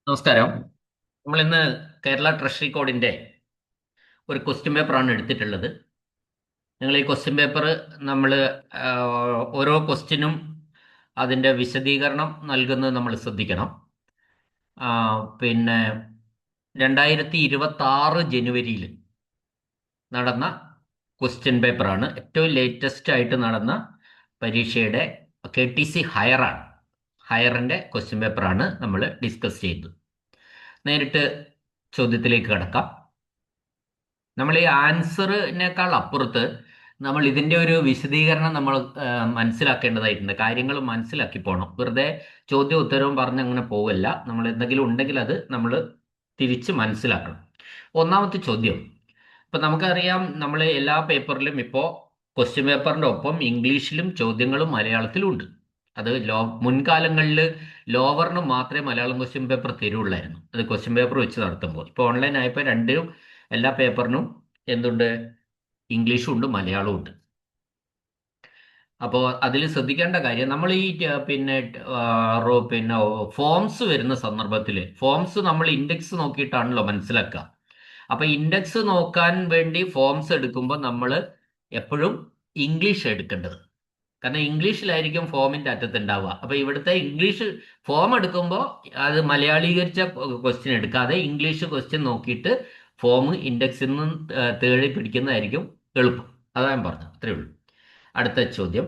നമസ്കാരം. നമ്മൾ ഇന്ന് കേരള ട്രഷറി കോഡിന്റെ ഒരു ക്വസ്റ്റ്യൻ പേപ്പറാണ് എടുത്തിട്ടുള്ളത്. നിങ്ങൾ ഈ ക്വസ്റ്റ്യൻ പേപ്പർ നമ്മൾ ഓരോ ക്വസ്റ്റ്യനും അതിൻ്റെ വിശദീകരണം നൽകുന്നത് നമ്മൾ ശ്രദ്ധിക്കണം. ആ, പിന്നെ 2026 ജനുവരിയിൽ നടന്ന ക്വസ്റ്റ്യൻ പേപ്പറാണ്. ഏറ്റവും ലേറ്റസ്റ്റ് ആയിട്ട് നടന്ന പരീക്ഷയുടെ KTC ഹയറാണ്. ഹയറിൻ്റെ ക്വസ്റ്റ്യൻ പേപ്പറാണ് നമ്മൾ ഡിസ്കസ് ചെയ്തത്. നേരിട്ട് ചോദ്യത്തിലേക്ക് കടക്കാം. നമ്മൾ ഈ ആൻസറിനേക്കാൾ അപ്പുറത്ത് നമ്മൾ ഇതിന്റെ ഒരു വിശദീകരണം നമ്മൾ മനസ്സിലാക്കേണ്ടതായിട്ടുണ്ട്. കാര്യങ്ങൾ മനസ്സിലാക്കി പോകണം. വെറുതെ ചോദ്യം ഉത്തരവും പറഞ്ഞ് അങ്ങനെ പോവല്ല. നമ്മൾ എന്തെങ്കിലും ഉണ്ടെങ്കിൽ അത് നമ്മൾ തിരിച്ച് മനസ്സിലാക്കണം. ഒന്നാമത്തെ ചോദ്യം, ഇപ്പൊ നമുക്കറിയാം, നമ്മൾ എല്ലാ പേപ്പറിലും ഇപ്പോൾ ക്വസ്റ്റ്യൻ പേപ്പറിന്റെ ഒപ്പം ഇംഗ്ലീഷിലും ചോദ്യങ്ങളും മലയാളത്തിലും ഉണ്ട്. അത് മുൻകാലങ്ങളിൽ ലോവറിന് മാത്രമേ മലയാളം ക്വസ്റ്റ്യൻ പേപ്പർ തരുള്ളായിരുന്നു. അത് ക്വസ്റ്റ്യൻ പേപ്പർ വെച്ച് നടത്തുമ്പോൾ. ഇപ്പോൾ ഓൺലൈൻ ആയപ്പോൾ രണ്ടും എല്ലാ പേപ്പറിനും എന്തുണ്ട്? ഇംഗ്ലീഷും ഉണ്ട്, മലയാളവും ഉണ്ട്. അപ്പോൾ അതിൽ ശ്രദ്ധിക്കേണ്ട കാര്യം, നമ്മൾ ഈ പിന്നെ ഫോംസ് വരുന്ന സന്ദർഭത്തിൽ ഫോംസ് നമ്മൾ ഇൻഡെക്സ് നോക്കിയിട്ടാണല്ലോ മനസ്സിലാക്കുക. അപ്പൊ ഇൻഡെക്സ് നോക്കാൻ വേണ്ടി ഫോംസ് എടുക്കുമ്പോൾ നമ്മൾ എപ്പോഴും ഇംഗ്ലീഷ് എടുക്കേണ്ടത്. കാരണം ഇംഗ്ലീഷിലായിരിക്കും ഫോമിന്റെ അറ്റത്ത് ഉണ്ടാവുക. അപ്പൊ ഇവിടുത്തെ ഇംഗ്ലീഷ് ഫോം എടുക്കുമ്പോൾ അത് മലയാളീകരിച്ച ക്വസ്റ്റ്യൻ എടുക്കാതെ ഇംഗ്ലീഷ് ക്വസ്റ്റ്യൻ നോക്കിയിട്ട് ഫോം ഇൻഡെക്സിൽ നിന്ന് തേടി പിടിക്കുന്നതായിരിക്കും എളുപ്പം. അതാ ഞാൻ പറഞ്ഞത്. അത്രേ ഉള്ളൂ. അടുത്ത ചോദ്യം,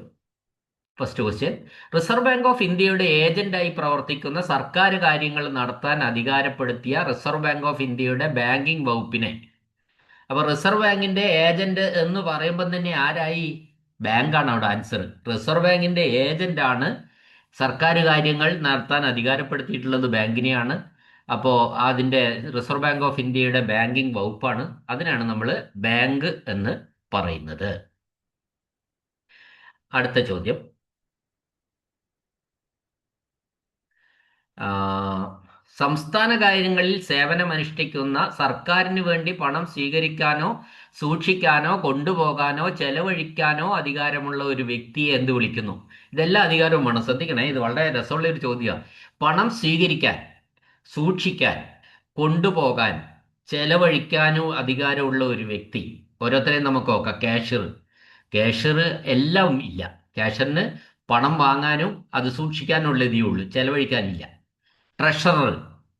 first question. Reserve bank of ഇന്ത്യയുടെ ഏജന്റായി പ്രവർത്തിക്കുന്ന സർക്കാർ കാര്യങ്ങൾ നടത്താൻ അധികാരപ്പെടുത്തിയ റിസർവ് ബാങ്ക് ഓഫ് ഇന്ത്യയുടെ ബാങ്കിംഗ് വകുപ്പിനെ, അപ്പൊ റിസർവ് ബാങ്കിന്റെ ഏജന്റ് എന്ന് പറയുമ്പോൾ തന്നെ ആരായി? ബാങ്കാണ് അവിടെ ആൻസർ. റിസർവ് ബാങ്കിന്റെ ഏജന്റ് ആണ്. സർക്കാർ കാര്യങ്ങൾ നടത്താൻ അധികാരപ്പെടുത്തിയിട്ടുള്ളത് ബാങ്കിനെയാണ്. അപ്പോൾ അതിന്റെ റിസർവ് ബാങ്ക് ഓഫ് ഇന്ത്യയുടെ ബാങ്കിംഗ് വകുപ്പാണ്. അതിനാണ് നമ്മൾ ബാങ്ക് എന്ന് പറയുന്നത്. അടുത്ത ചോദ്യം, ആ, സംസ്ഥാന കാര്യങ്ങളിൽ സേവനമനുഷ്ഠിക്കുന്ന സർക്കാരിന് വേണ്ടി പണം സ്വീകരിക്കാനോ സൂക്ഷിക്കാനോ കൊണ്ടുപോകാനോ ചെലവഴിക്കാനോ അധികാരമുള്ള ഒരു വ്യക്തിയെ എന്ത് വിളിക്കുന്നു? ഇതെല്ലാം അധികാരവും വേണം. ശ്രദ്ധിക്കണേ, ഇത് വളരെ രസമുള്ള ഒരു ചോദ്യമാണ്. പണം സ്വീകരിക്കാൻ, സൂക്ഷിക്കാൻ, കൊണ്ടുപോകാൻ, ചെലവഴിക്കാനോ അധികാരമുള്ള ഒരു വ്യക്തി. ഓരോരുത്തരെയും നമുക്ക് നോക്കാം. ക്യാഷ്യർ, ക്യാഷ്യർ എല്ലാം ഇല്ല. ക്യാഷ്യറിന് പണം വാങ്ങാനും അത് സൂക്ഷിക്കാനുള്ളതേ ഉള്ളൂ, ചെലവഴിക്കാനില്ല. ട്രഷറർ,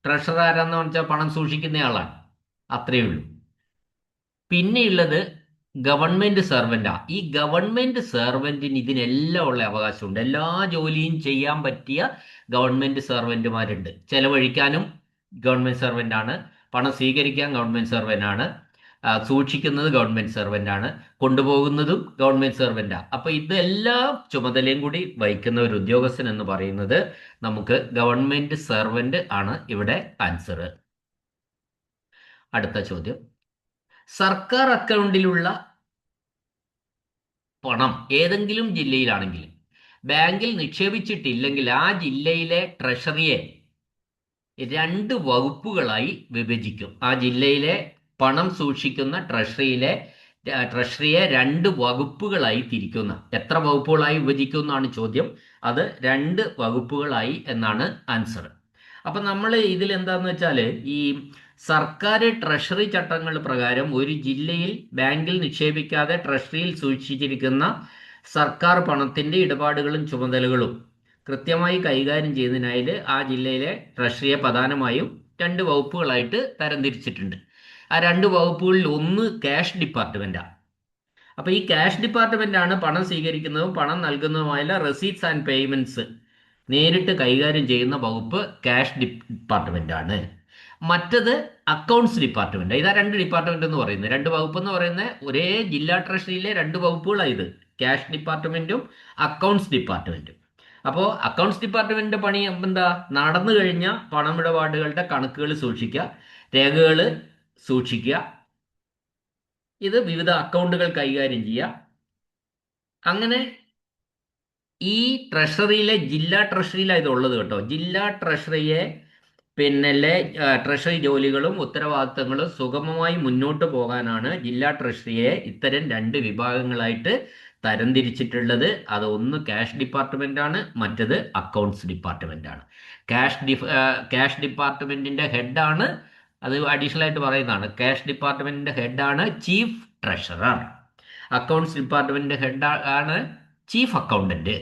ട്രഷറർ ആരാന്ന് വെച്ചാൽ പണം സൂക്ഷിക്കുന്നയാളാണ്. അത്രയേ ഉള്ളൂ. പിന്നെയുള്ളത് ഗവൺമെന്റ് സർവന്റാ. ഈ ഗവൺമെന്റ് സർവന്റിന് ഇതിനെല്ലാം ഉള്ള അവകാശമുണ്ട്. എല്ലാ ജോലിയും ചെയ്യാൻ പറ്റിയ ഗവൺമെന്റ് സർവന്റുമാരുണ്ട്. ചെലവഴിക്കാനും ഗവൺമെന്റ് സർവന്റ് ആണ്, പണം സ്വീകരിക്കാൻ ഗവൺമെന്റ് സർവന്റ് ആണ്, സൂക്ഷിക്കുന്നത് ഗവൺമെന്റ് സർവന്റ് ആണ്, കൊണ്ടുപോകുന്നതും ഗവൺമെന്റ് സർവന്റാ. അപ്പൊ ഇതെല്ലാം ചുമതലയും കൂടി വഹിക്കുന്ന ഒരു ഉദ്യോഗസ്ഥൻ എന്ന് പറയുന്നത് നമുക്ക് ഗവൺമെന്റ് സർവന്റ് ആണ് ഇവിടെ ആൻസർ. അടുത്ത ചോദ്യം, സർക്കാർ അക്കൗണ്ടിലുള്ള പണം ഏതെങ്കിലും ജില്ലയിലാണെങ്കിൽ ബാങ്കിൽ നിക്ഷേപിച്ചിട്ടില്ലെങ്കിൽ ആ ജില്ലയിലെ ട്രഷറിയെ രണ്ട് വകുപ്പുകളായി വിഭജിക്കും. ആ ജില്ലയിലെ പണം സൂക്ഷിക്കുന്ന ട്രഷറിയെ രണ്ട് വകുപ്പുകളായി തിരിക്കുന്ന. എത്ര വകുപ്പുകളായി വിഭജിക്കുമെന്നാണ് ചോദ്യം. അത് രണ്ട് വകുപ്പുകളായി എന്നാണ് ആൻസർ. അപ്പൊ നമ്മൾ ഇതിൽ എന്താന്ന് വെച്ചാൽ, ഈ സർക്കാർ ട്രഷറി ചട്ടങ്ങൾ പ്രകാരം ഒരു ജില്ലയിൽ ബാങ്കിൽ നിക്ഷേപിക്കാതെ ട്രഷറിയിൽ സൂക്ഷിച്ചിരിക്കുന്ന സർക്കാർ പണത്തിന്റെ ഇടപാടുകളും ചുമതലകളും കൃത്യമായി കൈകാര്യം ചെയ്യുന്നതിനായി ആ ജില്ലയിലെ ട്രഷറിയെ പ്രധാനമായും രണ്ട് വകുപ്പുകളായിട്ട് തരംതിരിച്ചിട്ടുണ്ട്. ആ രണ്ട് വകുപ്പുകളിൽ ഒന്ന് ക്യാഷ് ഡിപ്പാർട്ട്മെന്റാണ്. അപ്പൊ ഈ ക്യാഷ് ഡിപ്പാർട്ട്മെന്റ് ആണ് പണം സ്വീകരിക്കുന്നതും പണം നൽകുന്നതുമായ റെസീറ്റ്സ് ആൻഡ് പേയ്മെന്റ്സ് നേരിട്ട് കൈകാര്യം ചെയ്യുന്ന വകുപ്പ് ക്യാഷ് ഡിപ്പാർട്ട്മെന്റ് ആണ്. മറ്റത് അക്കൗണ്ട്സ് ഡിപ്പാർട്ട്മെന്റ്. ഇതാ രണ്ട് ഡിപ്പാർട്ട്മെന്റ് എന്ന് പറയുന്നത്. രണ്ട് വകുപ്പ് എന്ന് പറയുന്നത് ഒരേ ജില്ലാ ട്രഷറിയിലെ രണ്ട് വകുപ്പുകളായത്, ക്യാഷ് ഡിപ്പാർട്ട്മെന്റും അക്കൗണ്ട്സ് ഡിപ്പാർട്ട്മെന്റും. അപ്പോൾ അക്കൗണ്ട്സ് ഡിപ്പാർട്ട്മെന്റിന്റെ പണി എന്താ? നടന്നു കഴിഞ്ഞ പണമിടപാടുകളുടെ കണക്കുകൾ സൂക്ഷിക്കുക, രേഖകൾ സൂക്ഷിക്കുക, ഇത് വിവിധ അക്കൗണ്ടുകൾ കൈകാര്യം ചെയ്യുക. അങ്ങനെ ഈ ട്രഷറിയിലെ ജില്ലാ ട്രഷറിയിലാണ് ഇതുള്ളത് കേട്ടോ. ജില്ലാ ട്രഷറിയെ പിന്നെ ട്രഷറി ജോലികളും ഉത്തരവാദിത്തങ്ങളും സുഗമമായി മുന്നോട്ട് പോകാനാണ് ജില്ലാ ട്രഷറിയെ ഇത്തരം രണ്ട് വിഭാഗങ്ങളായിട്ട് തരംതിരിച്ചിട്ടുള്ളത്. അത് ഒന്ന് ക്യാഷ് ഡിപ്പാർട്ട്മെന്റ് ആണ്, മറ്റത് അക്കൗണ്ട്സ് ഡിപ്പാർട്ട്മെന്റ് ആണ്. ക്യാഷ് ഡിപ്പാർട്ട്മെന്റിന്റെ ഹെഡാണ്, അത് അഡീഷണൽ ആയിട്ട് പറയുന്നതാണ്, ക്യാഷ് ഡിപ്പാർട്ട്മെന്റിന്റെ ഹെഡാണ് ചീഫ് ട്രഷറർ. അക്കൗണ്ട്സ് ഡിപ്പാർട്ട്മെന്റിന്റെ ഹെഡ് ആണ് ചീഫ് അക്കൗണ്ടന്റ്.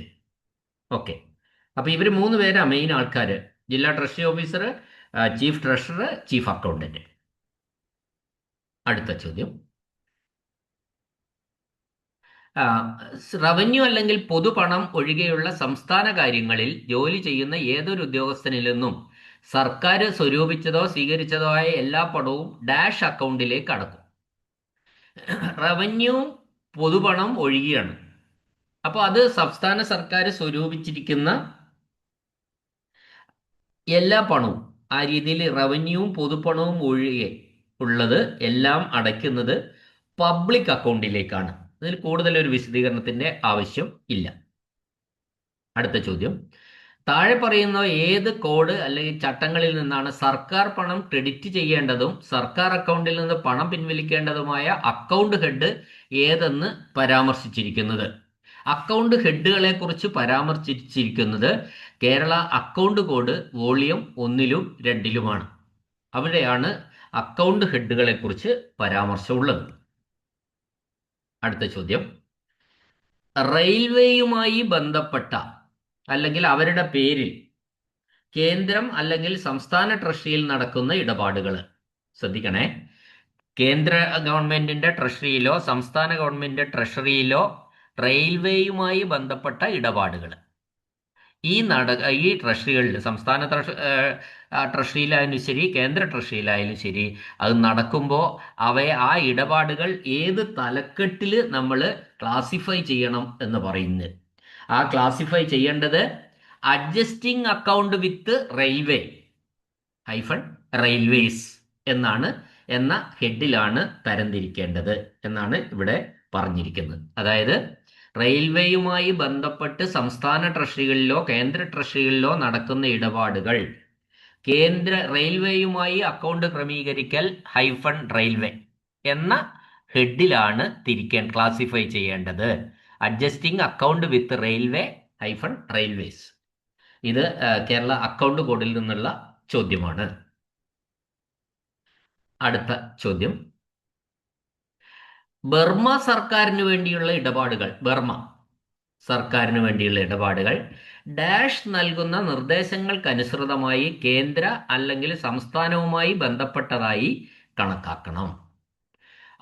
ഓക്കെ. അപ്പൊ ഇവർ മൂന്ന് പേരാ മെയിൻ ആൾക്കാർ: ജില്ലാ treasury officer, chief treasurer, chief accountant. അടുത്ത ചോദ്യം. റവന്യൂ അല്ലെങ്കിൽ പൊതുപണം ഒഴികെയുള്ള സംസ്ഥാന കാര്യങ്ങളിൽ ജോലി ചെയ്യുന്ന ഏതൊരു ഉദ്യോഗസ്ഥനിൽ നിന്നും സർക്കാർ സ്വരൂപിച്ചതോ സ്വീകരിച്ചതോ ആയ എല്ലാ പണവും ഡാഷ് അക്കൗണ്ടിലേക്ക് അടക്കും. റവന്യൂ പൊതുപണം ഒഴികെയാണ്. അപ്പോൾ അത് സംസ്ഥാന സർക്കാർ സ്വരൂപിച്ചിരിക്കുന്ന എല്ലാ പണവും, ആ രീതിയിൽ റവന്യൂവും പൊതുപണവും ഒഴികെ ഉള്ളത് എല്ലാം അടയ്ക്കുന്നത് പബ്ലിക് അക്കൗണ്ടിലേക്കാണ്. അതിൽ കൂടുതൽ ഒരു വിശദീകരണത്തിന്റെ ആവശ്യം ഇല്ല. അടുത്ത ചോദ്യം. താഴെ പറയുന്ന ഏത് കോഡ് അല്ലെങ്കിൽ ചട്ടങ്ങളിൽ നിന്നാണ് സർക്കാർ പണം ക്രെഡിറ്റ് ചെയ്യേണ്ടതും സർക്കാർ അക്കൗണ്ടിൽ നിന്ന് പണം പിൻവലിക്കേണ്ടതുമായ അക്കൗണ്ട് ഹെഡ് ഏതെന്ന് പരാമർശിച്ചിരിക്കുന്നത്? അക്കൗണ്ട് ഹെഡുകളെ കുറിച്ച് പരാമർശിച്ചിരിക്കുന്നത് കേരള അക്കൗണ്ട് കോഡ് വോളിയം 1-ലും 2-ലുമാണ്. അവിടെയാണ് അക്കൗണ്ട് ഹെഡുകളെ കുറിച്ച് പരാമർശമുള്ളത്. അടുത്ത ചോദ്യം. റെയിൽവേയുമായി ബന്ധപ്പെട്ട അല്ലെങ്കിൽ അവരുടെ പേരിൽ കേന്ദ്രം അല്ലെങ്കിൽ സംസ്ഥാന ട്രഷറിയിൽ നടക്കുന്ന ഇടപാടുകൾ ശ്രദ്ധിക്കണേ. കേന്ദ്ര ഗവൺമെന്റിന്റെ ട്രഷറിയിലോ സംസ്ഥാന ഗവൺമെന്റ് ട്രഷറിയിലോ റെയിൽവേയുമായി ബന്ധപ്പെട്ട ഇടപാടുകൾ ഈ ട്രഷറികളിൽ, സംസ്ഥാന ട്രഷറിയിലായാലും ശരി കേന്ദ്ര ട്രഷറിയിലായാലും ശരി, അത് നടക്കുമ്പോൾ ആ ഇടപാടുകൾ ഏത് തലക്കെട്ടിൽ നമ്മൾ ക്ലാസിഫൈ ചെയ്യണം എന്ന് പറയുന്നത്. ആ ക്ലാസിഫൈ ചെയ്യേണ്ടത് അഡ്ജസ്റ്റിംഗ് അക്കൗണ്ട് വിത്ത് റെയിൽവേ റെയിൽവേസ് എന്ന ഹെഡിലാണ് തരംതിരിക്കേണ്ടത് എന്നാണ് ഇവിടെ പറഞ്ഞിരിക്കുന്നത്. അതായത് റെയിൽവേയുമായി ബന്ധപ്പെട്ട് സംസ്ഥാന ട്രഷറികളിലോ കേന്ദ്ര ട്രഷറികളിലോ നടക്കുന്ന ഇടപാടുകൾ റെയിൽവേയുമായി അക്കൗണ്ട് ക്രമീകരിക്കൽ റെയിൽവേ എന്ന ഹെഡിലാണ് ക്ലാസിഫൈ ചെയ്യേണ്ടത്. അഡ്ജസ്റ്റിംഗ് അക്കൗണ്ട് വിത്ത് റെയിൽവേ റെയിൽവേസ്. ഇത് കേരള അക്കൗണ്ട് കോഡിൽ നിന്നുള്ള ചോദ്യമാണ്. അടുത്ത ചോദ്യം. ബർമ സർക്കാരിന് വേണ്ടിയുള്ള ഇടപാടുകൾ ഡാഷ് നൽകുന്ന നിർദ്ദേശങ്ങൾക്കനുസൃതമായി കേന്ദ്ര അല്ലെങ്കിൽ സംസ്ഥാനവുമായി ബന്ധപ്പെട്ടതായി കണക്കാക്കണം.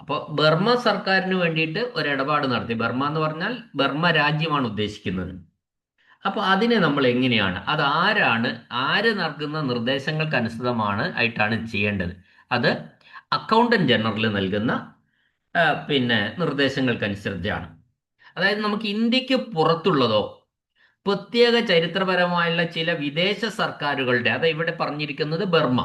അപ്പോൾ ബർമ സർക്കാരിന് വേണ്ടിയിട്ട് ഒരു ഇടപാട് നടത്തി. ബർമ എന്ന് പറഞ്ഞാൽ ബർമ രാജ്യമാണ് ഉദ്ദേശിക്കുന്നത്. അപ്പോൾ അതിനെ നമ്മൾ എങ്ങനെയാണ്, അത് ആര് നൽകുന്ന നിർദ്ദേശങ്ങൾക്കനുസൃതമായിട്ടാണ് ചെയ്യേണ്ടത്? അത് അക്കൗണ്ടന്റ് ജനറൽ നൽകുന്ന നിർദ്ദേശങ്ങൾക്കനുസരിച്ചാണ്. അതായത് നമുക്ക് ഇന്ത്യക്ക് പുറത്തുള്ളതോ പ്രത്യേക ചരിത്രപരമായുള്ള ചില വിദേശ സർക്കാരുകളുടെ, അത് ഇവിടെ പറഞ്ഞിരിക്കുന്നത് ബർമ,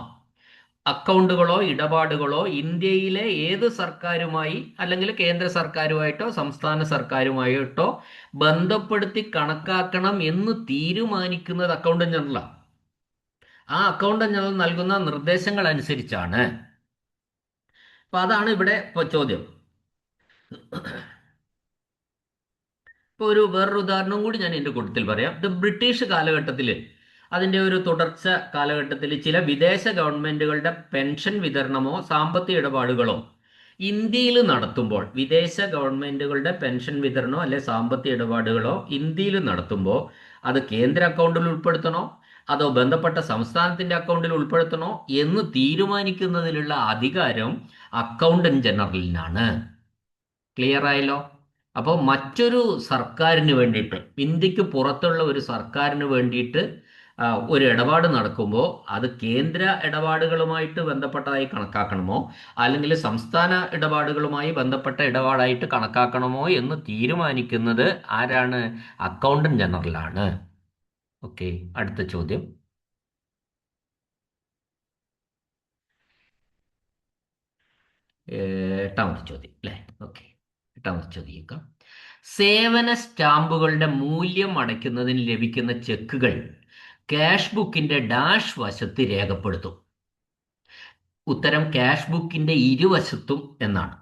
അക്കൗണ്ടുകളോ ഇടപാടുകളോ ഇന്ത്യയിലെ ഏത് സർക്കാരുമായി അല്ലെങ്കിൽ കേന്ദ്ര സർക്കാരുമായിട്ടോ സംസ്ഥാന സർക്കാരുമായിട്ടോ ബന്ധപ്പെടുത്തി കണക്കാക്കണം എന്ന് തീരുമാനിക്കുന്നത് അക്കൗണ്ടന്റ് ജനറലാണ്. ആ അക്കൗണ്ടന്റ് ജനറൽ നൽകുന്ന നിർദ്ദേശങ്ങൾ അനുസരിച്ചാണ്. അപ്പൊ അതാണ് ഇവിടെ ചോദ്യം. ഇപ്പോൾ വേറൊരു ഉദാഹരണം കൂടി ഞാൻ എൻ്റെ കൂട്ടത്തിൽ പറയാം. ഇത് ബ്രിട്ടീഷ് കാലഘട്ടത്തിൽ, അതിൻ്റെ ഒരു തുടർച്ച കാലഘട്ടത്തിൽ ചില വിദേശ ഗവൺമെന്റുകളുടെ പെൻഷൻ വിതരണമോ സാമ്പത്തിക ഇടപാടുകളോ ഇന്ത്യയിൽ നടത്തുമ്പോൾ, വിദേശ ഗവൺമെന്റുകളുടെ പെൻഷൻ വിതരണമോ അല്ലെ സാമ്പത്തിക ഇടപാടുകളോ ഇന്ത്യയിൽ നടത്തുമ്പോൾ അത് കേന്ദ്ര അക്കൗണ്ടിൽ ഉൾപ്പെടുത്തണോ അതോ ബന്ധപ്പെട്ട സംസ്ഥാനത്തിന്റെ അക്കൗണ്ടിൽ ഉൾപ്പെടുത്തണോ എന്ന് തീരുമാനിക്കുന്നതിനുള്ള അധികാരം അക്കൗണ്ടന്റ് ജനറലിനാണ്. ക്ലിയർ ആയല്ലോ? അപ്പോൾ മറ്റൊരു സർക്കാരിന് വേണ്ടിയിട്ട്, ഇന്ത്യക്ക് പുറത്തുള്ള ഒരു സർക്കാരിന് വേണ്ടിയിട്ട് ഒരു ഇടപാട് നടക്കുമ്പോൾ അത് കേന്ദ്ര ഇടപാടുകളുമായിട്ട് ബന്ധപ്പെട്ടതായി കണക്കാക്കണമോ അല്ലെങ്കിൽ സംസ്ഥാന ഇടപാടുകളുമായി ബന്ധപ്പെട്ട ഇടപാടായിട്ട് കണക്കാക്കണമോ എന്ന് തീരുമാനിക്കുന്നത് ആരാണ്? അക്കൗണ്ടന്റ് ജനറലാണ്. ഓക്കെ. അടുത്ത ചോദ്യം. എട്ടാമത്തെ ചോദ്യം അല്ലേ? ഓക്കെ, എട്ടാമത്തെ ചോദ്യം. സേവന സ്റ്റാമ്പുകളുടെ മൂല്യം അടയ്ക്കുന്നതിന് ലഭിക്കുന്ന ചെക്കുകൾ ക്യാഷ് ബുക്കിന്റെ ഡാഷ് വശത്ത് രേഖപ്പെടുത്തും. ഉത്തരം ക്യാഷ് ബുക്കിന്റെ ഇരുവശത്തും എന്നാണ്.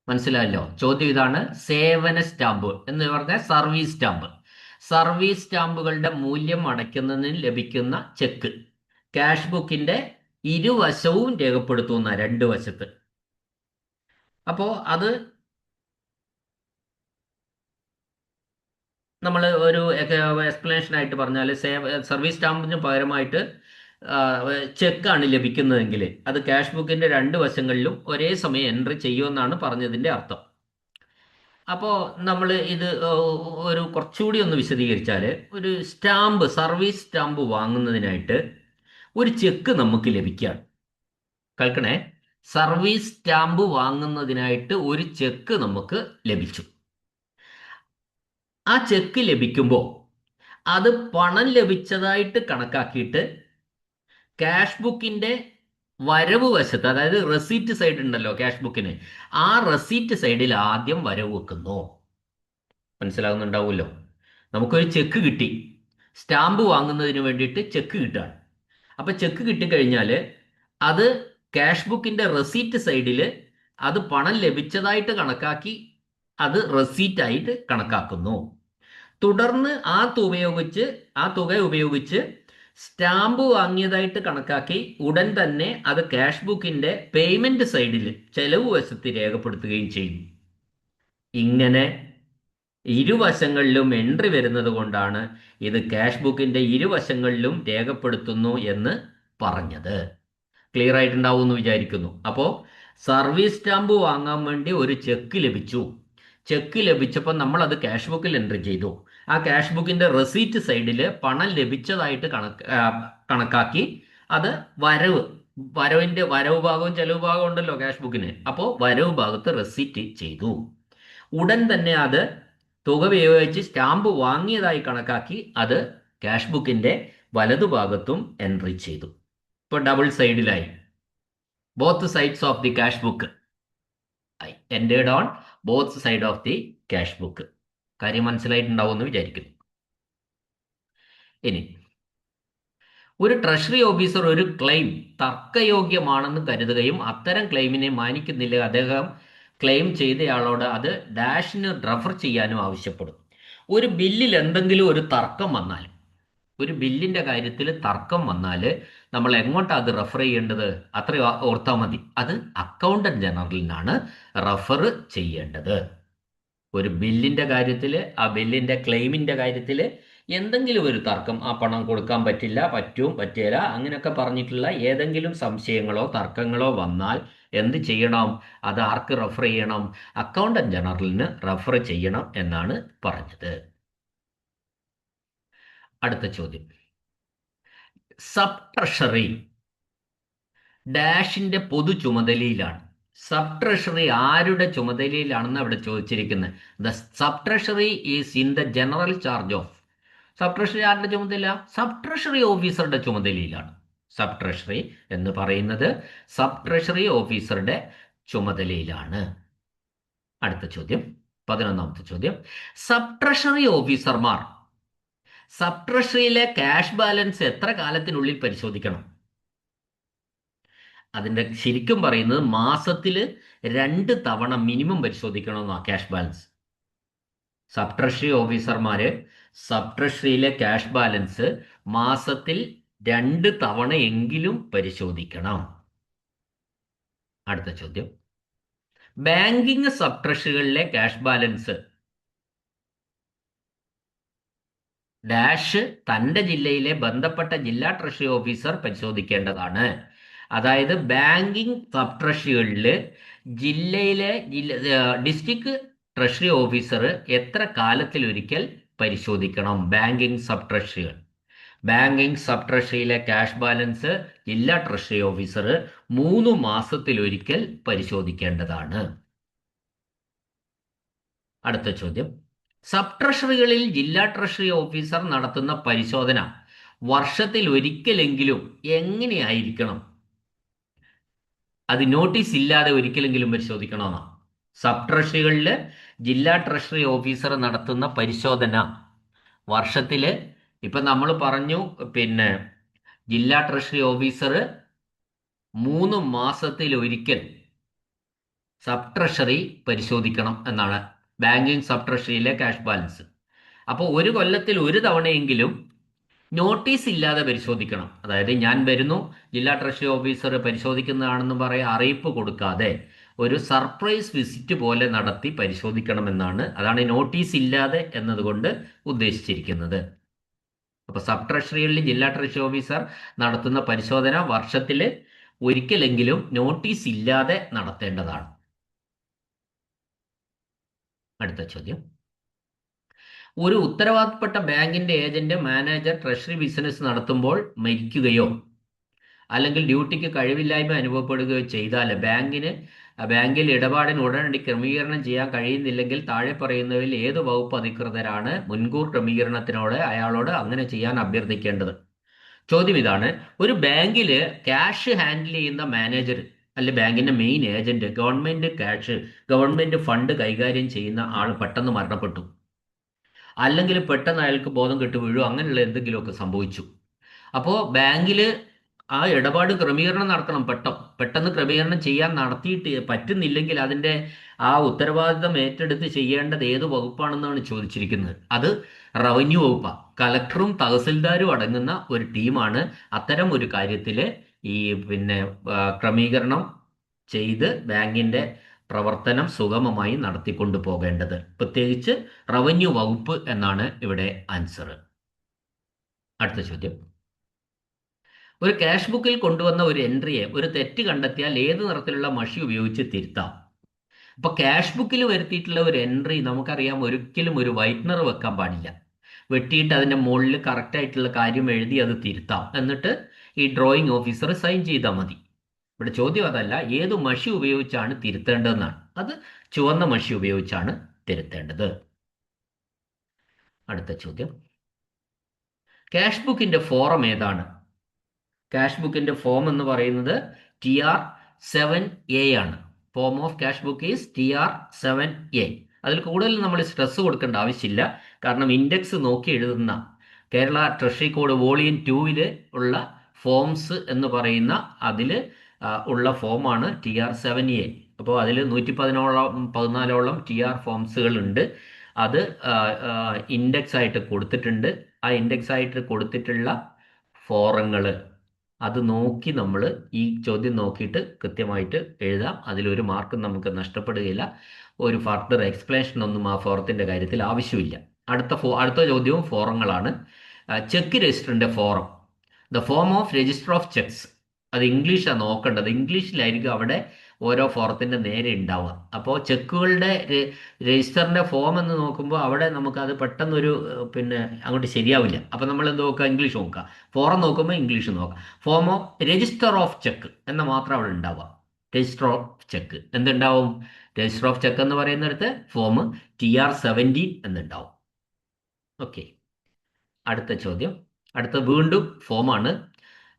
മനസ്സിലായല്ലോ? ചോദ്യം ഇതാണ്: സേവന സ്റ്റാമ്പ് എന്ന് പറഞ്ഞാൽ സർവീസ് സ്റ്റാമ്പ്. സർവീസ് സ്റ്റാമ്പുകളുടെ മൂല്യം അടയ്ക്കുന്നതിന് ലഭിക്കുന്ന ചെക്ക് ക്യാഷ് ബുക്കിന്റെ ഇരുവശവും രേഖപ്പെടുത്തുന്ന രണ്ട് വശത്ത്. അപ്പോൾ അത് നമ്മൾ ഒരു എക്സ്പ്ലനേഷൻ ആയിട്ട് പറഞ്ഞാൽ, സർവീസ് സ്റ്റാമ്പിന് പകരമായിട്ട് ചെക്കാണ് ലഭിക്കുന്നതെങ്കിൽ അത് ക്യാഷ് ബുക്കിന്റെ രണ്ട് വശങ്ങളിലും ഒരേ സമയം എൻട്രി ചെയ്യുമെന്നാണ് പറഞ്ഞതിന്റെ അർത്ഥം. അപ്പോൾ നമ്മൾ ഇത് ഒരു കുറച്ചുകൂടി ഒന്ന് വിശദീകരിച്ചാൽ, ഒരു സ്റ്റാമ്പ്, സർവീസ് സ്റ്റാമ്പ് വാങ്ങുന്നതിനായിട്ട് ഒരു ചെക്ക് നമുക്ക് ലഭിക്കുകയാണ്. കേൾക്കണേ, സർവീസ് സ്റ്റാമ്പ് വാങ്ങുന്നതിനായിട്ട് ഒരു ചെക്ക് നമുക്ക് ലഭിച്ചു. ആ ചെക്ക് ലഭിക്കുമ്പോൾ അത് പണം ലഭിച്ചതായിട്ട് കണക്കാക്കിയിട്ട് ക്യാഷ് ബുക്കിന്റെ വരവ് വശത്ത്, അതായത് റെസീറ്റ് സൈഡ് ഉണ്ടല്ലോ ക്യാഷ് ബുക്കിന്, ആ റെസീറ്റ് സൈഡിൽ ആദ്യം വരവ് വെക്കുന്നു. മനസ്സിലാകുന്നുണ്ടാവുമല്ലോ? നമുക്കൊരു ചെക്ക് കിട്ടി, സ്റ്റാമ്പ് വാങ്ങുന്നതിന് വേണ്ടിയിട്ട് ചെക്ക് കിട്ടുകയാണ്. അപ്പൊ ചെക്ക് കിട്ടിക്കഴിഞ്ഞാൽ അത് ക്യാഷ് ബുക്കിന്റെ റെസീറ്റ് സൈഡിൽ അത് പണം ലഭിച്ചതായിട്ട് കണക്കാക്കി അത് റെസീറ്റായിട്ട് കണക്കാക്കുന്നു. തുടർന്ന് ആ തുക ഉപയോഗിച്ച് സ്റ്റാമ്പ് വാങ്ങിയതായിട്ട് കണക്കാക്കി ഉടൻ തന്നെ അത് ക്യാഷ് ബുക്കിന്റെ പേയ്മെന്റ് സൈഡിൽ ചെലവ് വശത്ത് രേഖപ്പെടുത്തുകയും ചെയ്യും. ഇങ്ങനെ ഇരുവശങ്ങളിലും എൻട്രി വരുന്നത് കൊണ്ടാണ് ഇത് ക്യാഷ് ബുക്കിന്റെ ഇരുവശങ്ങളിലും രേഖപ്പെടുത്തുന്നു എന്ന് പറഞ്ഞത്. ക്ലിയർ ആയിട്ടുണ്ടാവും എന്ന് വിചാരിക്കുന്നു. അപ്പോൾ സർവീസ് സ്റ്റാമ്പ് വാങ്ങാൻ വേണ്ടി ഒരു ചെക്ക് ലഭിച്ചു. ചെക്ക് ലഭിച്ചപ്പോൾ നമ്മൾ അത് ക്യാഷ് ബുക്കിൽ എൻട്രി ചെയ്തു. ആ ക്യാഷ് ബുക്കിന്റെ റെസീറ്റ് സൈഡിൽ പണം ലഭിച്ചതായിട്ട് കണക്കാക്കി അത് വരവ് ഭാഗവും ചെലവ് ഭാഗവും ഉണ്ടല്ലോ ക്യാഷ് ബുക്കിന്. അപ്പോൾ വരവ് ഭാഗത്ത് റെസീറ്റ് ചെയ്തു. ഉടൻ തന്നെ അത് തുക ഉപയോഗിച്ച് സ്റ്റാമ്പ് വാങ്ങിയതായി കണക്കാക്കി അത് ക്യാഷ് ബുക്കിന്റെ വലതുഭാഗത്തും എൻട്രി ചെയ്തു. ഇപ്പൊ ഡബിൾ സൈഡിലായി. Both sides of the cash book entered on both side of the cash book. കാര്യം മനസ്സിലായിട്ടുണ്ടാവും എന്ന് വിചാരിക്കുന്നു. ഇനി ഒരു ട്രഷറി ഓഫീസർ ഒരു ക്ലെയിം തർക്കയോഗ്യമാണെന്ന് കരുതുകയും അത്തരം ക്ലെയിമിനെ മാനിക്കുന്നില്ല അദ്ദേഹം ക്ലെയിം ചെയ്തയാളോട് അത് ഡാഷിന് റെഫർ ചെയ്യാനും ആവശ്യപ്പെടും. ഒരു ബില്ലിൽ എന്തെങ്കിലും ഒരു തർക്കം വന്നാൽ, ഒരു ബില്ലിന്റെ കാര്യത്തിൽ തർക്കം വന്നാൽ നമ്മൾ എങ്ങോട്ടാണ് അത് റെഫർ ചെയ്യേണ്ടത്? അത്ര ഓർത്താൽ മതി. അത് അക്കൗണ്ടന്റ് ജനറലിനാണ് റെഫർ ചെയ്യേണ്ടത്. ഒരു ബില്ലിന്റെ കാര്യത്തിൽ, ആ ബില്ലിന്റെ ക്ലെയിമിന്റെ കാര്യത്തിൽ എന്തെങ്കിലും ഒരു തർക്കം, ആ പണം കൊടുക്കാൻ പറ്റില്ല, പറ്റില്ല, അങ്ങനെയൊക്കെ പറഞ്ഞിട്ടുള്ള ഏതെങ്കിലും സംശയങ്ങളോ തർക്കങ്ങളോ വന്നാൽ എന്ത് ചെയ്യണം? അത് ആർക്ക് റെഫർ ചെയ്യണം? അക്കൗണ്ടന്റ് ജനറലിന് റെഫർ ചെയ്യണം എന്നാണ് പറഞ്ഞത്. അടുത്ത ചോദ്യം: സബ് ട്രഷറി ഡാഷിന്റെ പൊതു ചുമതലയിലാണ്. സബ് ട്രഷറി ആരുടെ ചുമതലയിലാണെന്ന് അവിടെ ചോദിച്ചിരിക്കുന്നത്. The sub treasury is in the general charge of. Sub treasury ആരുടെ ചുമതല? സബ് ട്രഷറി ഓഫീസറുടെ ചുമതലയിലാണ്. സബ് ട്രഷറി എന്ന് പറയുന്നത് സബ് ട്രഷറി ഓഫീസറുടെ ചുമതലയിലാണ്. അടുത്ത ചോദ്യം, 11ാമത്തെ ചോദ്യം: സബ് ട്രഷറി ഓഫീസർമാർ സബ് ട്രഷറിയിലെ ക്യാഷ് ബാലൻസ് എത്ര കാലത്തിനുള്ളിൽ പരിശോധിക്കണം? അതിന്റെ ശരിക്കും പറയുന്നത് മാസത്തിൽ 2 തവണ മിനിമം പരിശോധിക്കണമെന്നാണ് ക്യാഷ് ബാലൻസ്. സബ് ട്രഷറി ഓഫീസർമാര് സബ് ട്രഷറിയിലെ ക്യാഷ് ബാലൻസ് മാസത്തിൽ 2 തവണ എങ്കിലും പരിശോധിക്കണം. അടുത്ത ചോദ്യം: ബാങ്കിങ് സബ് ട്രഷറികളിലെ ക്യാഷ് ബാലൻസ് ഡാഷ് തന്റെ ജില്ലയിലെ ബന്ധപ്പെട്ട ജില്ലാ ട്രഷറി ഓഫീസർ പരിശോധിക്കേണ്ടതാണ്. അതായത് ബാങ്കിങ് സബ് ട്രഷറികളിൽ ഡിസ്ട്രിക്ട് ട്രഷറി ഓഫീസർ എത്ര കാലത്തിലൊരിക്കൽ പരിശോധിക്കണം? ബാങ്കിങ് സബ് ട്രഷറികൾ. ബാങ്കിങ് സബ് ട്രഷറിയിലെ ക്യാഷ് ബാലൻസ് ജില്ലാ ട്രഷറി ഓഫീസർ 3 മാസത്തിലൊരിക്കൽ പരിശോധിക്കേണ്ടതാണ്. അടുത്ത ചോദ്യം: സബ് ട്രഷറികളിൽ ജില്ലാ ട്രഷറി ഓഫീസർ നടത്തുന്ന പരിശോധന വർഷത്തിൽ ഒരിക്കലെങ്കിലും എങ്ങനെയായിരിക്കണം? അത് നോട്ടീസ് ഇല്ലാതെ ഒരിക്കലെങ്കിലും പരിശോധിക്കണമെന്നാണ്. സബ് ട്രഷറികളിൽ ജില്ലാ ട്രഷറി ഓഫീസർ നടത്തുന്ന പരിശോധന വർഷത്തിൽ, ഇപ്പൊ നമ്മൾ പറഞ്ഞു, പിന്നെ ജില്ലാ ട്രഷറി ഓഫീസർ 3 മാസത്തിൽ ഒരിക്കൽ സബ് ട്രഷറി പരിശോധിക്കണം എന്നാണ്, ബാങ്കിങ് സബ് ട്രഷറിയിലെ ക്യാഷ് ബാലൻസ്. അപ്പോൾ ഒരു കൊല്ലത്തിൽ ഒരു തവണയെങ്കിലും നോട്ടീസ് ഇല്ലാതെ പരിശോധിക്കണം. അതായത് ഞാൻ വരുന്നു, ജില്ലാ ട്രഷറി ഓഫീസർ പരിശോധിക്കുന്നതാണെന്ന് പറയാൻ അറിയിപ്പ് കൊടുക്കാതെ ഒരു സർപ്രൈസ് വിസിറ്റ് പോലെ നടത്തി പരിശോധിക്കണമെന്നാണ്, അതാണ് നോട്ടീസ് ഇല്ലാതെ എന്നതുകൊണ്ട് ഉദ്ദേശിച്ചിരിക്കുന്നത്. അപ്പൊ സബ് ട്രഷറികളിൽ ജില്ലാ ട്രഷറി ഓഫീസർ നടത്തുന്ന പരിശോധന വർഷത്തിൽ ഒരിക്കലെങ്കിലും നോട്ടീസ് ഇല്ലാതെ നടത്തേണ്ടതാണ്. അടുത്ത ചോദ്യം. ഒരു ഉത്തരവാദപ്പെട്ട ബാങ്കിന്റെ ഏജന്റ് മാനേജർ ട്രഷറി ബിസിനസ് നടത്തുമ്പോൾ മരിക്കുകയോ അല്ലെങ്കിൽ ഡ്യൂട്ടിക്ക് കഴിവില്ലായ്മ അനുഭവപ്പെടുകയോ ചെയ്താൽ ബാങ്കിൽ ഇടപാടിന് ഉടനടി ക്രമീകരണം ചെയ്യാൻ കഴിയുന്നില്ലെങ്കിൽ താഴെ പറയുന്നവയിൽ ഏത് വകുപ്പ് അധികൃതരാണ് മുൻകൂർ ക്രമീകരണത്തിനോട് അയാളോട് അങ്ങനെ ചെയ്യാൻ അഭ്യർത്ഥിക്കേണ്ടത്? ചോദ്യം ഇതാണ്: ഒരു ബാങ്കിൽ ക്യാഷ് ഹാൻഡിൽ ചെയ്യുന്ന മാനേജർ അല്ലെ ബാങ്കിന്റെ മെയിൻ ഏജന്റ് ഗവൺമെന്റ് ഫണ്ട് കൈകാര്യം ചെയ്യുന്ന ആൾ പെട്ടെന്ന് മരണപ്പെട്ടു, അല്ലെങ്കിൽ പെട്ടെന്ന് അയാൾക്ക് ബോധം കെട്ട് വീഴും, അങ്ങനെയുള്ള എന്തെങ്കിലുമൊക്കെ സംഭവിച്ചു. അപ്പോൾ ബാങ്കിൽ ആ ഇടപാട് ക്രമീകരണം നടത്തണം. പെട്ടെന്ന് ക്രമീകരണം ചെയ്യാൻ നടത്തിയിട്ട് പറ്റുന്നില്ലെങ്കിൽ അതിൻ്റെ ആ ഉത്തരവാദിത്തം ഏറ്റെടുത്ത് ചെയ്യേണ്ടത് ഏത് വകുപ്പാണെന്നാണ് ചോദിച്ചിരിക്കുന്നത്. അത് റവന്യൂ വകുപ്പാണ്. കലക്ടറും തഹസിൽദാരും അടങ്ങുന്ന ഒരു ടീമാണ് അത്തരം ഒരു കാര്യത്തിൽ ഈ ക്രമീകരണം ചെയ്ത് ബാങ്കിന്റെ പ്രവർത്തനം സുഗമമായി നടത്തിക്കൊണ്ടു പോകേണ്ടത്. പ്രത്യേകിച്ച് റവന്യൂ വകുപ്പ് എന്നാണ് ഇവിടെ ആൻസർ. അടുത്ത ചോദ്യം. ഒരു ക്യാഷ് ബുക്കിൽ കൊണ്ടുവന്ന ഒരു എൻട്രിയെ ഒരു തെറ്റ് കണ്ടെത്തിയാൽ ഏത് നിറത്തിലുള്ള മഷി ഉപയോഗിച്ച് തിരുത്താം? അപ്പൊ ക്യാഷ് ബുക്കിൽ വരുത്തിയിട്ടുള്ള ഒരു എൻട്രി നമുക്കറിയാം, ഒരിക്കലും ഒരു വൈറ്റ്നർ വെക്കാൻ പാടില്ല. വെട്ടിയിട്ട് അതിന്റെ മുകളിൽ കറക്റ്റ് ആയിട്ടുള്ള കാര്യം എഴുതി അത് തിരുത്താം, എന്നിട്ട് ഈ ഡ്രോയിങ് ഓഫീസർ സൈൻ ചെയ്താൽ മതി. ഇവിടെ ചോദ്യം അതല്ല, ഏത് മഷി ഉപയോഗിച്ചാണ് തിരുത്തേണ്ടതെന്നാണ്. അത് ചുവന്ന മഷി ഉപയോഗിച്ചാണ് തിരുത്തേണ്ടത്. അടുത്ത ചോദ്യം. ക്യാഷ് ബുക്കിന്റെ ഫോറം ഏതാണ്? ക്യാഷ് ബുക്കിന്റെ ഫോം എന്ന് പറയുന്നത് TR7A ആണ്. Form of cash book is TR7A. അതിൽ കൂടുതൽ നമ്മൾ സ്ട്രെസ് കൊടുക്കേണ്ട ആവശ്യമില്ല, കാരണം ഇൻഡെക്സ് നോക്കി എഴുതുന്ന കേരള ട്രഷറി കോഡ് വോളിയം 2 ഉള്ള ഫോംസ് എന്ന് പറയുന്ന അതിൽ ഉള്ള ഫോമാണ് TR7A. അപ്പോൾ അതിൽ 114 TR ഫോംസുകൾ ഉണ്ട്. അത് ഇൻഡെക്സ് ആയിട്ട് കൊടുത്തിട്ടുണ്ട്. ആ ഇൻഡെക്സ് ആയിട്ട് കൊടുത്തിട്ടുള്ള ഫോറങ്ങൾ അത് നോക്കി നമ്മൾ ഈ ചോദ്യം നോക്കിയിട്ട് കൃത്യമായിട്ട് എഴുതാം. അതിലൊരു മാർക്കും നമുക്ക് നഷ്ടപ്പെടുകയില്ല. ഒരു ഫർദർ എക്സ്പ്ലനേഷൻ ഒന്നും ആ ഫോറത്തിൻ്റെ കാര്യത്തിൽ ആവശ്യമില്ല. അടുത്ത ചോദ്യവും ഫോറങ്ങളാണ്. ചെക്ക് രജിസ്റ്ററിൻ്റെ ഫോറം, the form of register of cheques, അത് ഇംഗ്ലീഷാണ് നോക്കേണ്ടത്. ഇംഗ്ലീഷിലായിരിക്കും അവിടെ ഓരോ ഫോറത്തിൻ്റെ നേരെ ഉണ്ടാവുക. അപ്പോൾ ചെക്കുകളുടെ രജിസ്റ്ററിൻ്റെ ഫോം എന്ന് നോക്കുമ്പോൾ അവിടെ നമുക്കത് പെട്ടെന്നൊരു അങ്ങോട്ട് ശരിയാവില്ല. അപ്പോൾ നമ്മൾ എന്ത് നോക്കുക? ഇംഗ്ലീഷ് നോക്കുക. ഫോറം നോക്കുമ്പോൾ ഇംഗ്ലീഷ് നോക്കുക. Form of register of cheque എന്ന് മാത്രം അവിടെ ഉണ്ടാവുക. രജിസ്റ്റർ ഓഫ് ചെക്ക് എന്തുണ്ടാവും? രജിസ്റ്റർ ഓഫ് ചെക്ക് എന്ന് പറയുന്നിടത്ത് ഫോം TR17 എന്നുണ്ടാവും. ഓക്കെ. അടുത്ത ചോദ്യം. അടുത്ത വീണ്ടും ഫോമാണ്.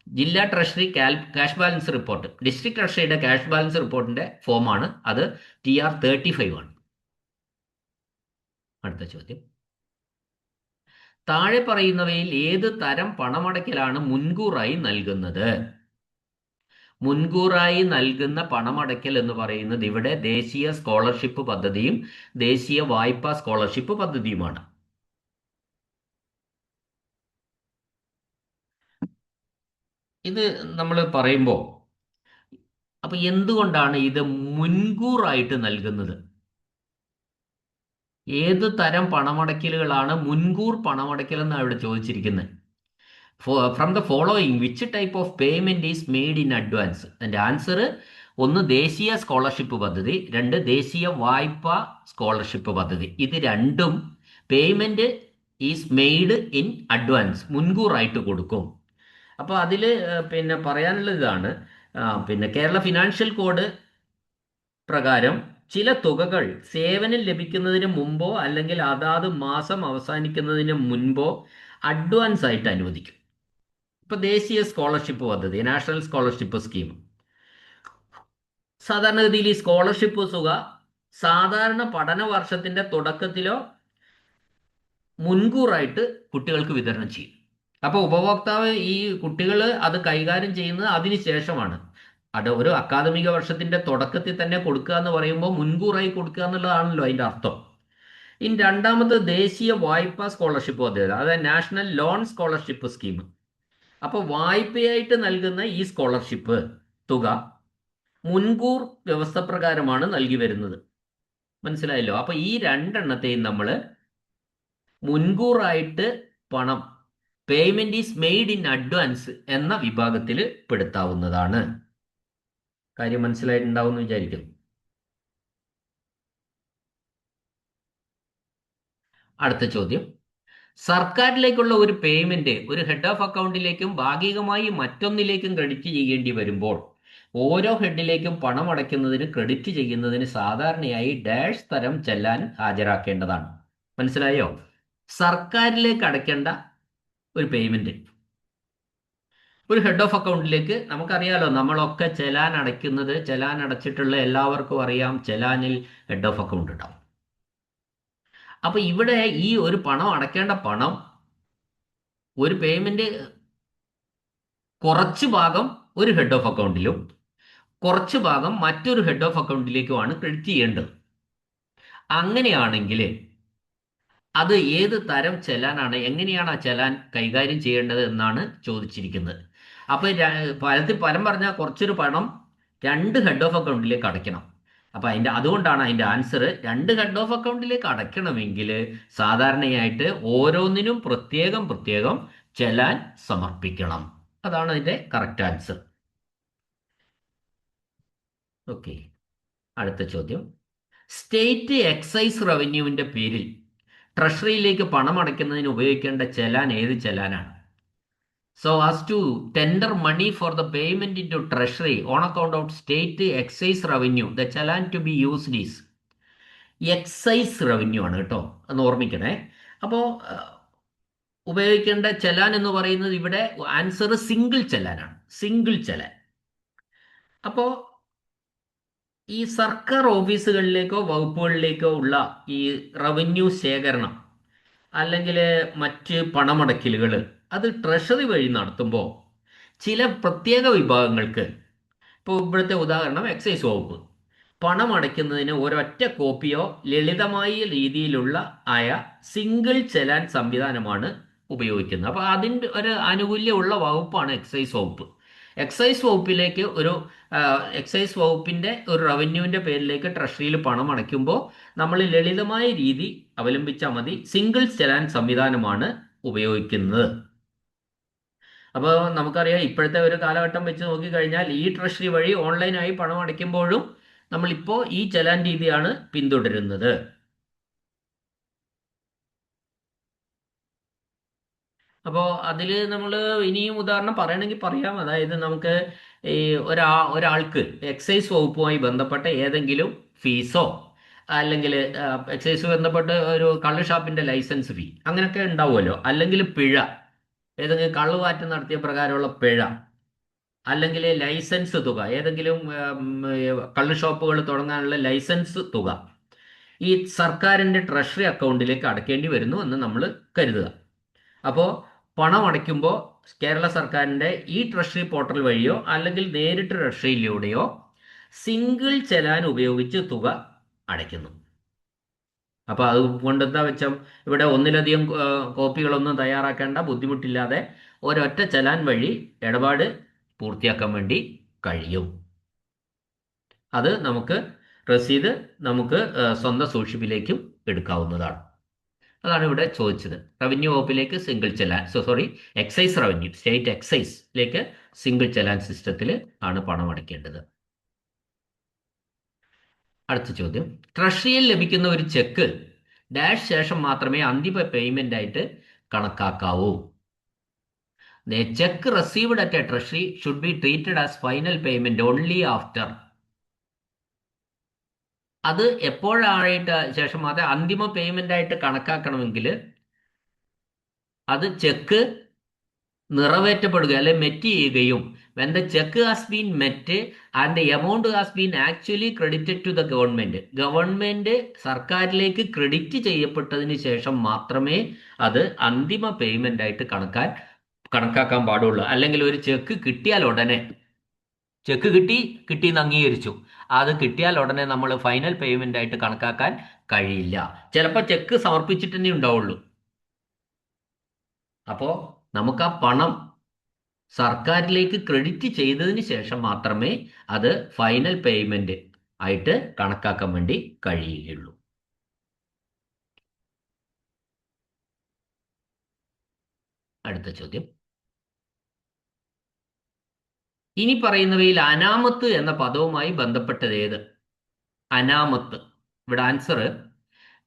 ജില്ലാ treasury cash balance report, district ട്രഷറിയുടെ ക്യാഷ് ബാലൻസ് റിപ്പോർട്ടിന്റെ ഫോമാണ്. അത് TR35 ആണ്. അടുത്ത ചോദ്യം. താഴെ പറയുന്നവയിൽ ഏത് തരം പണമടയ്ക്കലാണ് മുൻകൂറായി നൽകുന്നത്? മുൻകൂറായി നൽകുന്ന പണമടയ്ക്കൽ എന്ന് പറയുന്നത് ഇവിടെ ദേശീയ സ്കോളർഷിപ്പ് പദ്ധതിയും ദേശീയ വായ്പാ സ്കോളർഷിപ്പ് പദ്ധതിയുമാണ്. ഇത് നമ്മൾ പറയുമ്പോൾ അപ്പൊ എന്തുകൊണ്ടാണ് ഇത് മുൻകൂറായിട്ട് നൽകുന്നത്? ഏത് തരം പണമടയ്ക്കലുകളാണ് മുൻകൂർ പണമടയ്ക്കൽ എന്നാണ് ഇവിടെ ചോദിച്ചിരിക്കുന്നത്. From the following which type of payment is made in advance? അതിന്റെ ആൻസർ ഒന്ന് ദേശീയ സ്കോളർഷിപ്പ് പദ്ധതി, രണ്ട് ദേശീയ വായ്പ സ്കോളർഷിപ്പ് പദ്ധതി. ഇത് രണ്ടും payment is made in advance, മുൻകൂറായിട്ട് കൊടുക്കും. അപ്പോൾ അതിൽ പറയാനുള്ളത് ഇതാണ്. കേരള ഫിനാൻഷ്യൽ കോഡ് പ്രകാരം ചില തുകകൾ സേവനം ലഭിക്കുന്നതിന് മുമ്പോ അല്ലെങ്കിൽ അതാത് മാസം അവസാനിക്കുന്നതിന് മുൻപോ അഡ്വാൻസ് ആയിട്ട് അനുവദിക്കും. ഇപ്പൊ ദേശീയ സ്കോളർഷിപ്പ് പദ്ധതി, നാഷണൽ സ്കോളർഷിപ്പ് സ്കീം, സാധാരണഗതിയിൽ ഈ സ്കോളർഷിപ്പ് തുക സാധാരണ പഠന വർഷത്തിന്റെ തുടക്കത്തിലോ മുൻകൂറായിട്ട് കുട്ടികൾക്ക് വിതരണം ചെയ്യും. അപ്പോൾ ഉപഭോക്താവ് ഈ കുട്ടികൾ അത് കൈകാര്യം ചെയ്യുന്നത് അതിന് ശേഷമാണ്. അത് ഒരു അക്കാദമിക വർഷത്തിന്റെ തുടക്കത്തിൽ തന്നെ കൊടുക്കുക എന്ന് പറയുമ്പോൾ മുൻകൂറായി കൊടുക്കുക എന്നുള്ളതാണല്ലോ അതിന്റെ അർത്ഥം. ഇനി രണ്ടാമത് ദേശീയ വായ്പാ സ്കോളർഷിപ്പ് പദ്ധതി, അതായത് നാഷണൽ ലോൺ സ്കോളർഷിപ്പ് സ്കീം. അപ്പോൾ വായ്പയായിട്ട് നൽകുന്ന ഈ സ്കോളർഷിപ്പ് തുക മുൻകൂർ വ്യവസ്ഥ പ്രകാരമാണ് നൽകി വരുന്നത്. മനസ്സിലായല്ലോ? അപ്പൊ ഈ രണ്ടെണ്ണത്തെയും നമ്മൾ മുൻകൂറായിട്ട് പണം, payment is made in advance എന്ന വിഭാഗത്തിൽ പെടുത്താവുന്നതാണ്. കാര്യം മനസ്സിലായിട്ടുണ്ടാവും എന്ന് വിചാരിക്കുന്നു. അടുത്ത ചോദ്യം, സർക്കാരിലേക്കുള്ള ഒരു പേയ്മെന്റ് ഒരു ഹെഡ് ഓഫ് അക്കൗണ്ടിലേക്കും ഭാഗികമായി മറ്റൊന്നിലേക്കും ക്രെഡിറ്റ് ചെയ്യേണ്ടി വരുമ്പോൾ ഓരോ ഹെഡിലേക്കും പണം അടയ്ക്കുന്നതിന് ക്രെഡിറ്റ് ചെയ്യുന്നതിന് സാധാരണയായി ഡാഷ് തരം ചെല്ലാൻ ഹാജരാക്കേണ്ടതാണ്. മനസ്സിലായോ? സർക്കാരിലേക്ക് അടയ്ക്കേണ്ട ഒരു പേയ്മെന്റ് ഒരു ഹെഡ് ഓഫ് അക്കൗണ്ടിലേക്ക്, നമുക്കറിയാലോ, നമ്മളൊക്കെ ചെലാൻ അടയ്ക്കുന്നത്, ചെലാൻ അടച്ചിട്ടുള്ള എല്ലാവർക്കും അറിയാം, ചെലാനിൽ ഹെഡ് ഓഫ് അക്കൗണ്ട് ഉണ്ടാവും. അപ്പൊ ഇവിടെ ഈ ഒരു പണം അടയ്ക്കേണ്ട പണം ഒരു പേയ്മെന്റ് കുറച്ച് ഭാഗം ഒരു ഹെഡ് ഓഫ് അക്കൗണ്ടിലും കുറച്ച് ഭാഗം മറ്റൊരു ഹെഡ് ഓഫ് അക്കൗണ്ടിലേക്കുമാണ് ക്രെഡിറ്റ് ചെയ്യേണ്ടത്. അങ്ങനെയാണെങ്കിൽ അത് ഏത് തരം ചെലാനാണ്, എങ്ങനെയാണ് ആ ചെലാൻ കൈകാര്യം ചെയ്യേണ്ടത് എന്നാണ് ചോദിച്ചിരിക്കുന്നത്. അപ്പൊ പലം പറഞ്ഞാൽ കുറച്ചൊരു പണം രണ്ട് ഹെഡ് ഓഫ് അക്കൗണ്ടിലേക്ക് അടയ്ക്കണം. അപ്പൊ അതുകൊണ്ടാണ് അതിന്റെ ആൻസർ, രണ്ട് ഹെഡ് ഓഫ് അക്കൗണ്ടിലേക്ക് അടയ്ക്കണമെങ്കിൽ സാധാരണയായിട്ട് ഓരോന്നിനും പ്രത്യേകം പ്രത്യേകം ചെലാൻ സമർപ്പിക്കണം. അതാണ് അതിന്റെ കറക്റ്റ് ആൻസർ. ഓക്കെ, അടുത്ത ചോദ്യം, സ്റ്റേറ്റ് എക്സൈസ് റവന്യൂവിന്റെ പേരിൽ ട്രഷറിയിലേക്ക് പണം അടയ്ക്കുന്നതിന് ഉപയോഗിക്കേണ്ട ചെലാൻ ഏത് ചെലാനാണ്? So as to tender money for the payment into treasury on account of state excise revenue, the challan to be used is excise revenue ആണ് കേട്ടോ, എന്ന് ഓർമ്മിക്കണേ. അപ്പോൾ ഉപയോഗിക്കേണ്ട ചെലാൻ എന്ന് പറയുന്നത് ഇവിടെ ആൻസർ സിംഗിൾ ചെലാനാണ്, സിംഗിൾ ചെലാൻ. അപ്പോൾ ഈ സർക്കാർ ഓഫീസുകളിലേക്കോ വകുപ്പുകളിലേക്കോ ഉള്ള ഈ റവന്യൂ ശേഖരണം അല്ലെങ്കിൽ മറ്റ് പണമടയ്ക്കലുകൾ അത് ട്രഷറി വഴി നടത്തുമ്പോൾ ചില പ്രത്യേക വിഭാഗങ്ങൾക്ക്, ഇപ്പോൾ ഇവിടുത്തെ ഉദാഹരണം എക്സൈസ് വകുപ്പ്, പണം അടയ്ക്കുന്നതിന് ഒരൊറ്റ കോപ്പിയോ ലളിതമായ രീതിയിലുള്ള ആയ സിംഗിൾ ചെലാൻ സംവിധാനമാണ് ഉപയോഗിക്കുന്നത്. അപ്പോൾ അതിൻ്റെ ഒരു ആനുകൂല്യമുള്ള വകുപ്പാണ് എക്സൈസ് വകുപ്പ്. എക്സൈസ് വകുപ്പിലേക്ക് എക്സൈസ് വകുപ്പിന്റെ ഒരു റവന്യൂവിന്റെ പേരിലേക്ക് ട്രഷറിയിൽ പണം അടയ്ക്കുമ്പോൾ നമ്മൾ ലളിതമായ രീതി അവലംബിച്ചാൽ മതി, സിംഗിൾ ചെലാൻ സംവിധാനമാണ് ഉപയോഗിക്കുന്നത്. അപ്പോൾ നമുക്കറിയാം, ഇപ്പോഴത്തെ ഒരു കാലഘട്ടം വെച്ച് നോക്കിക്കഴിഞ്ഞാൽ ഈ ട്രഷറി വഴി ഓൺലൈനായി പണം അടയ്ക്കുമ്പോഴും നമ്മളിപ്പോൾ ഈ ചെലാൻ രീതിയാണ് പിന്തുടരുന്നത്. അപ്പോൾ അതിൽ നമ്മൾ ഇനിയും ഉദാഹരണം പറയണമെങ്കിൽ പറയാം. അതായത് നമുക്ക് ഈ ഒരാൾക്ക് എക്സൈസ് വകുപ്പുമായി ബന്ധപ്പെട്ട ഏതെങ്കിലും ഫീസോ അല്ലെങ്കിൽ എക്സൈസ് ബന്ധപ്പെട്ട് ഒരു കള്ള് ഷാപ്പിന്റെ ലൈസൻസ് ഫീ അങ്ങനെയൊക്കെ ഉണ്ടാവുമല്ലോ, അല്ലെങ്കിൽ പിഴ, ഏതെങ്കിലും കള്ളുവാറ്റ് നടത്തിയ പ്രകാരമുള്ള പിഴ, അല്ലെങ്കിൽ ലൈസൻസ് തുക, ഏതെങ്കിലും കള്ള് ഷോപ്പുകൾ തുടങ്ങാനുള്ള ലൈസൻസ് തുക ഈ സർക്കാരിന്റെ ട്രഷറി അക്കൗണ്ടിലേക്ക് അടയ്ക്കേണ്ടി വരുന്നു എന്ന് നമ്മൾ കരുതുക. അപ്പോൾ പണം അടയ്ക്കുമ്പോൾ കേരള സർക്കാരിൻ്റെ ഈ ട്രഷറി പോർട്ടൽ വഴിയോ അല്ലെങ്കിൽ നേരിട്ട് ട്രഷറിയിലൂടെയോ സിംഗിൾ ചെലാൻ ഉപയോഗിച്ച് തുക അടയ്ക്കുന്നു. അപ്പോൾ അതുകൊണ്ട് എന്താ വെച്ചാൽ ഇവിടെ ഒന്നിലധികം കോപ്പികളൊന്നും തയ്യാറാക്കേണ്ട ബുദ്ധിമുട്ടില്ലാതെ ഒരൊറ്റ ചെലാൻ വഴി ഇടപാട് പൂർത്തിയാക്കാൻ വേണ്ടി കഴിയും. അത് നമുക്ക് രസീത് നമുക്ക് സ്വന്തം സൂക്ഷിപ്പിലേക്കും എടുക്കാവുന്നതാണ്. അതാണ് ഇവിടെ ചോദിച്ചത്. റവന്യൂ വകുപ്പിലേക്ക് single challan, excise revenue, state എക്സൈസിലേക്ക് സിംഗിൾ ചെലാൻ സിസ്റ്റത്തിൽ ആണ് പണം അടയ്ക്കേണ്ടത്. അടുത്ത ചോദ്യം, ട്രഷറിയിൽ ലഭിക്കുന്ന ഒരു ചെക്ക് ഡാഷ് ശേഷം മാത്രമേ അന്തിമ പേയ്മെന്റ് ആയിട്ട് കണക്കാക്കാവൂ. The check received at a treasury should be treated as final payment only after. അത് എപ്പോഴായിട്ട് ശേഷം അത് അന്തിമ പേയ്മെന്റ് ആയിട്ട് കണക്കാക്കണമെങ്കിൽ അത് ചെക്ക് നിറവേറ്റപ്പെടുക അല്ലെ മെറ്റ് ചെയ്യുകയും, when the check has been met and the amount has been actually credited to the government സർക്കാരിലേക്ക് credit ചെയ്യപ്പെട്ടതിന് ശേഷം മാത്രമേ അത് അന്തിമ പേയ്മെന്റ് ആയിട്ട് കണക്കാക്കാൻ പാടുള്ളൂ. അല്ലെങ്കിൽ ഒരു ചെക്ക് കിട്ടിയാൽ ഉടനെ ചെക്ക് കിട്ടിയെന്ന് അംഗീകരിച്ചു. അത് കിട്ടിയാൽ ഉടനെ നമ്മൾ ഫൈനൽ പേയ്മെന്റ് ആയിട്ട് കണക്കാക്കാൻ കഴിയില്ല. ചിലപ്പോൾ ചെക്ക് സമർപ്പിച്ചിട്ട് തന്നെ ഉണ്ടാവുള്ളൂ. അപ്പോൾ നമുക്ക് ആ പണം സർക്കാരിലേക്ക് ക്രെഡിറ്റ് ചെയ്തതിന് ശേഷം മാത്രമേ അത് ഫൈനൽ പേയ്മെന്റ് ആയിട്ട് കണക്കാക്കാൻ വേണ്ടി കഴിയുകയുള്ളൂ. അടുത്ത ചോദ്യം, ഇനി പറയുന്നവയിൽ അനാമത്ത് എന്ന പദവുമായി ബന്ധപ്പെട്ടത് ഏത്? അനാമത്ത്, ഇവിടെ ആൻസർ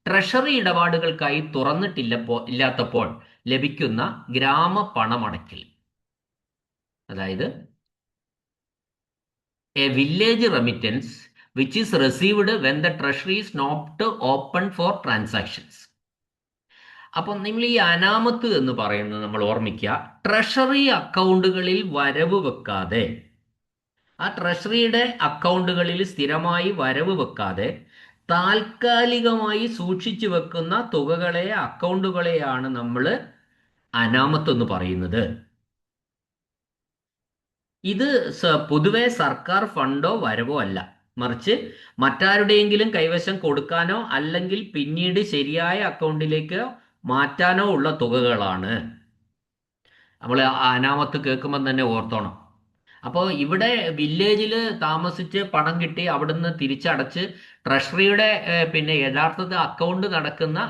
ട്രഷറി ഇടപാടുകൾക്കായി ഇല്ലാത്തപ്പോൾ ലഭിക്കുന്ന ഗ്രാമ പണമടയ്ക്കൽ, അതായത് a village remittance which is received when the treasury is not open for transactions. അപ്പം നിങ്ങൾ ഈ അനാമത്ത് എന്ന് പറയുന്നത് നമ്മൾ ഓർമ്മിക്കുക, ട്രഷറി അക്കൗണ്ടുകളിൽ വരവ് വെക്കാതെ, ആ ട്രഷറിയുടെ അക്കൗണ്ടുകളിൽ സ്ഥിരമായി വരവ് വെക്കാതെ താൽക്കാലികമായി സൂക്ഷിച്ചു വെക്കുന്ന അക്കൗണ്ടുകളെയാണ് നമ്മൾ അനാമത്ത് എന്ന് പറയുന്നത്. ഇത് പൊതുവെ സർക്കാർ ഫണ്ടോ വരവോ അല്ല, മറിച്ച് മറ്റാരുടെയെങ്കിലും കൈവശം കൊടുക്കാനോ അല്ലെങ്കിൽ പിന്നീട് ശരിയായ അക്കൗണ്ടിലേക്ക് മാറ്റാനോ ഉള്ള തുകകളാണ്. നമ്മൾ അനാമത്ത് കേൾക്കുമ്പോൾ തന്നെ ഓർത്തോണം. അപ്പോൾ ഇവിടെ വില്ലേജിൽ താമസിച്ച് പണം കിട്ടി അവിടുന്ന് തിരിച്ചടച്ച് ട്രഷറിയുടെ പിന്നെ യഥാർത്ഥത്തിൽ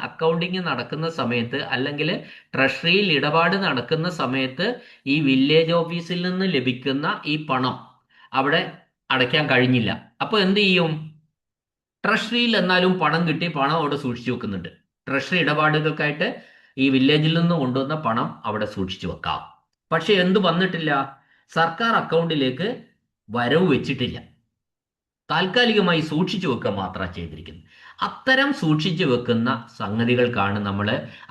അക്കൗണ്ടിങ് നടക്കുന്ന സമയത്ത്, അല്ലെങ്കിൽ ട്രഷറിയിൽ ഇടപാട് നടക്കുന്ന സമയത്ത് ഈ വില്ലേജ് ഓഫീസിൽ നിന്ന് ലഭിക്കുന്ന ഈ പണം അവിടെ അടയ്ക്കാൻ കഴിഞ്ഞില്ല. അപ്പോൾ എന്ത് ചെയ്യും? ട്രഷറിയിൽ എന്നാലും പണം കിട്ടി, പണം അവിടെ സൂക്ഷിച്ചു വെക്കുന്നുണ്ട്. ട്രഷറി ഇടപാടുകൾക്കായിട്ട് ഈ വില്ലേജിൽ നിന്ന് കൊണ്ടുവന്ന പണം അവിടെ സൂക്ഷിച്ചു വെക്കാം. പക്ഷെ എന്ത് വന്നിട്ടില്ല? സർക്കാർ അക്കൗണ്ടിലേക്ക് വരവ് വെച്ചിട്ടില്ല, താൽക്കാലികമായി സൂക്ഷിച്ചു വെക്കുക മാത്രമാണ് ചെയ്തിരിക്കുന്നത്. അത്തരം സൂക്ഷിച്ചു വെക്കുന്ന സംഗതികൾക്കാണ് നമ്മൾ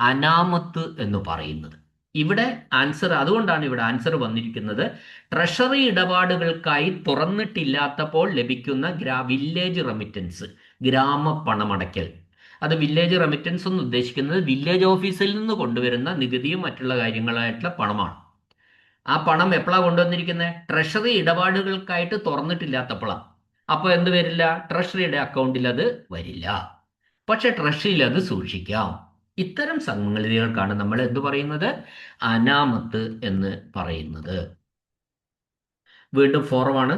അനാമത്ത് എന്ന് പറയുന്നത്. ഇവിടെ ആൻസർ, അതുകൊണ്ടാണ് ഇവിടെ ആൻസർ വന്നിരിക്കുന്നത് ട്രഷറി ഇടപാടുകൾക്കായി തുറന്നിട്ടില്ലാത്തപ്പോൾ ലഭിക്കുന്ന വില്ലേജ് റെമിറ്റൻസ്, ഗ്രാമ പണമടയ്ക്കൽ. അത് വില്ലേജ് റെമിറ്റൻസ് എന്ന് ഉദ്ദേശിക്കുന്നത് വില്ലേജ് ഓഫീസിൽ നിന്ന് കൊണ്ടുവരുന്ന നികുതിയും മറ്റുള്ള കാര്യങ്ങളായിട്ടുള്ള പണമാണ്. ആ പണം എപ്പോഴാണ് കൊണ്ടുവന്നിരിക്കുന്നത്? ട്രഷറി ഇടപാടുകൾക്കായിട്ട് തുറന്നിട്ടില്ലാത്തപ്പോഴാണ്. അപ്പോൾ എന്ത് വരില്ല? ട്രഷറിയുടെ അക്കൗണ്ടിൽ അത് വരില്ല, പക്ഷെ ട്രഷറിയിൽ അത് സൂക്ഷിക്കാം. ഇത്തരം സംഗതികൾക്കാണ് നമ്മൾ എന്ത് പറയുന്നത്? അനാമത്ത് എന്ന് പറയുന്നത്. വീണ്ടും ഫോറമാണ്.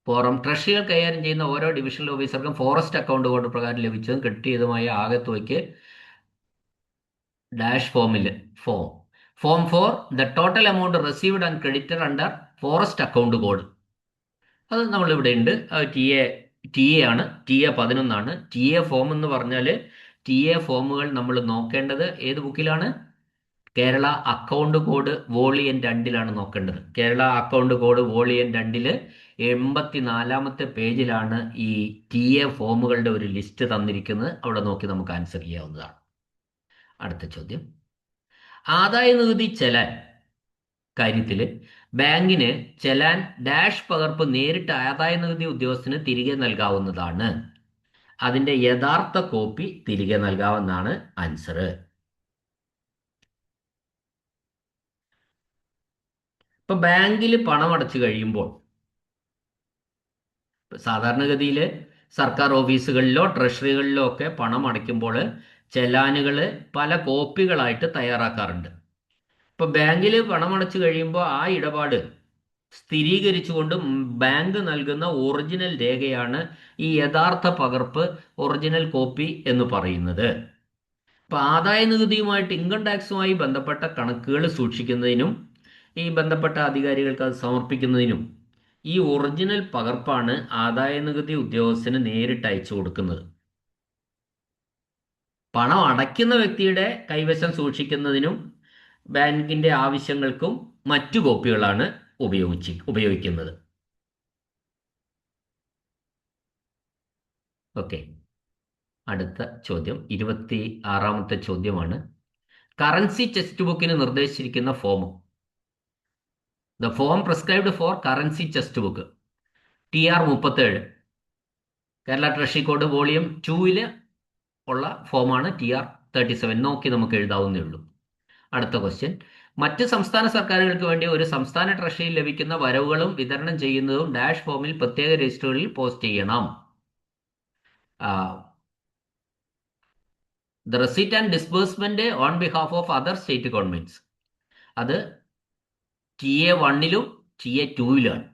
ഫോറം, ട്രഷറികൾ കൈകാര്യം ചെയ്യുന്ന ഓരോ ഡിവിഷണൽ ഓഫീസർക്കും ഫോറസ്റ്റ് അക്കൗണ്ട് കോഡ് പ്രകാരം ലഭിച്ചതും ക്രെഡിറ്റ് ചെയ്തതുമായ ആകെ തുകയ്ക്ക് dash form for the total amount received and credited under forest account code. അത് നമ്മളിവിടെ ഉണ്ട്. ടി എ ആണ്, TA 11. TA ഫോം എന്ന് പറഞ്ഞാൽ TA ഫോമുകൾ നമ്മൾ നോക്കേണ്ടത് ഏത് ബുക്കിലാണ്? കേരള അക്കൗണ്ട് കോഡ് വോളിയം 2 നോക്കേണ്ടത്. കേരള അക്കൗണ്ട് കോഡ് വോളിയം 2 84 പേജിലാണ് ഈ TA ഫോമുകളുടെ ഒരു ലിസ്റ്റ് തന്നിരിക്കുന്നത്. അവിടെ നോക്കി നമുക്ക് ആൻസർ ചെയ്യാവുന്നതാണ്. അടുത്ത ചോദ്യം, ആദായ നികുതി ചെലാൻ കാര്യത്തിൽ ബാങ്കിന് ചെലാൻ ഡാഷ് പകർപ്പ് നേരിട്ട് ആദായ നികുതി ഉദ്യോഗസ്ഥന് തിരികെ നൽകാവുന്നതാണ്. അതിന്റെ യഥാർത്ഥ കോപ്പി തിരികെ നൽകാവുന്നതാണ് ആൻസർ. ഇപ്പൊ ബാങ്കിൽ പണം അടച്ചു കഴിയുമ്പോൾ സാധാരണഗതിയിൽ സർക്കാർ ഓഫീസുകളിലോ ട്രഷറികളിലോ ഒക്കെ പണം അടയ്ക്കുമ്പോൾ ചെലാനുകൾ പല കോപ്പികളായിട്ട് തയ്യാറാക്കാറുണ്ട്. ഇപ്പൊ ബാങ്കിൽ പണം അടച്ചു കഴിയുമ്പോൾ ആ ഇടപാട് സ്ഥിരീകരിച്ചുകൊണ്ട് ബാങ്ക് നൽകുന്ന ഒറിജിനൽ രേഖയാണ് ഈ യഥാർത്ഥ പകർപ്പ്, ഒറിജിനൽ കോപ്പി എന്ന് പറയുന്നത്. ഇപ്പൊ ആദായ നികുതിയുമായിട്ട്, ഇൻകം ടാക്സുമായി ബന്ധപ്പെട്ട കണക്കുകൾ സൂക്ഷിക്കുന്നതിനും ഈ ബന്ധപ്പെട്ട അധികാരികൾക്ക് അത് സമർപ്പിക്കുന്നതിനും ഈ ഒറിജിനൽ പകർപ്പാണ് ആദായ നികുതി ഉദ്യോഗസ്ഥന് നേരിട്ട് അയച്ചു കൊടുക്കുന്നത്. പണം അടയ്ക്കുന്ന വ്യക്തിയുടെ കൈവശം സൂക്ഷിക്കുന്നതിനും ബാങ്കിന്റെ ആവശ്യങ്ങൾക്കും മറ്റു കോപ്പികളാണ് ഉപയോഗിക്കുന്നത്. ഓക്കെ, അടുത്ത ചോദ്യം 26ാമത്തെ ചോദ്യമാണ്. കറൻസി ടെക്സ്റ്റ് ബുക്കിന് നിർദ്ദേശിച്ചിരിക്കുന്ന form, the form prescribed for currency text book TR 37, Kerala treasury code volume 2 ഉള്ള ഫോമാണ് TR 37 നോക്കി നമുക്ക് എഴുതാവുന്നേ ഉള്ളൂ. അടുത്ത ക്വസ്റ്റ്യൻ, മറ്റ് സംസ്ഥാന സർക്കാരുകൾക്ക് വേണ്ടി ഒരു സംസ്ഥാന ട്രഷറിയിൽ ലഭിക്കുന്ന വരവുകളും വിതരണം ചെയ്യുന്നതും ഡാഷ് ഫോമിൽ പ്രത്യേക രജിസ്റ്ററുകളിൽ പോസ്റ്റ് ചെയ്യണം. The receipt and disbursement on behalf of other state governments, അത് TA1ലും TA2ലാണ്.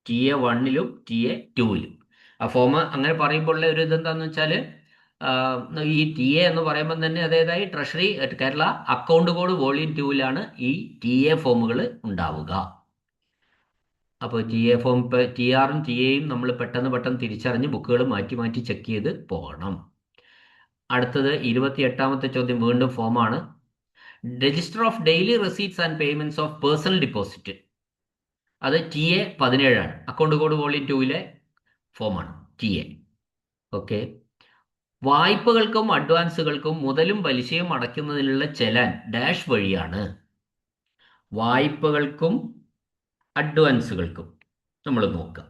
TA1ലും TA2ലും ആ ഫോം അങ്ങനെ പറയുമ്പോൾ ഒരു ഇതെന്താന്ന് വെച്ചാൽ, ഈ TA എന്ന് പറയുമ്പോൾ തന്നെ അതേതായി treasury Kerala account code volume 2ലാണ് ഈ TA ഫോമുകൾ ഉണ്ടാവുക. അപ്പോൾ TA ഫോം TRും TA നമ്മൾ പെട്ടെന്ന് തിരിച്ചറിഞ്ഞ് ബുക്കുകൾ മാറ്റി മാറ്റി ചെക്ക് ചെയ്ത് പോകണം. അടുത്തത് 28ാമത്തെ ചോദ്യം വീണ്ടും ഫോമാണ്. Register of daily receipts and payments of personal deposit, അത് TA17ആണ്. അക്കൗണ്ട് കോഡ് വോളിയം 2ലെ ഫോമാണ് TA. ഓക്കെ. വായ്പകൾക്കും അഡ്വാൻസുകൾക്കും മുതലും പലിശയും അടയ്ക്കുന്നതിനുള്ള ചെലാൻ ഡാഷ് വഴിയാണ്. വായ്പകൾക്കും അഡ്വാൻസുകൾക്കും നമ്മൾ നോക്കുക.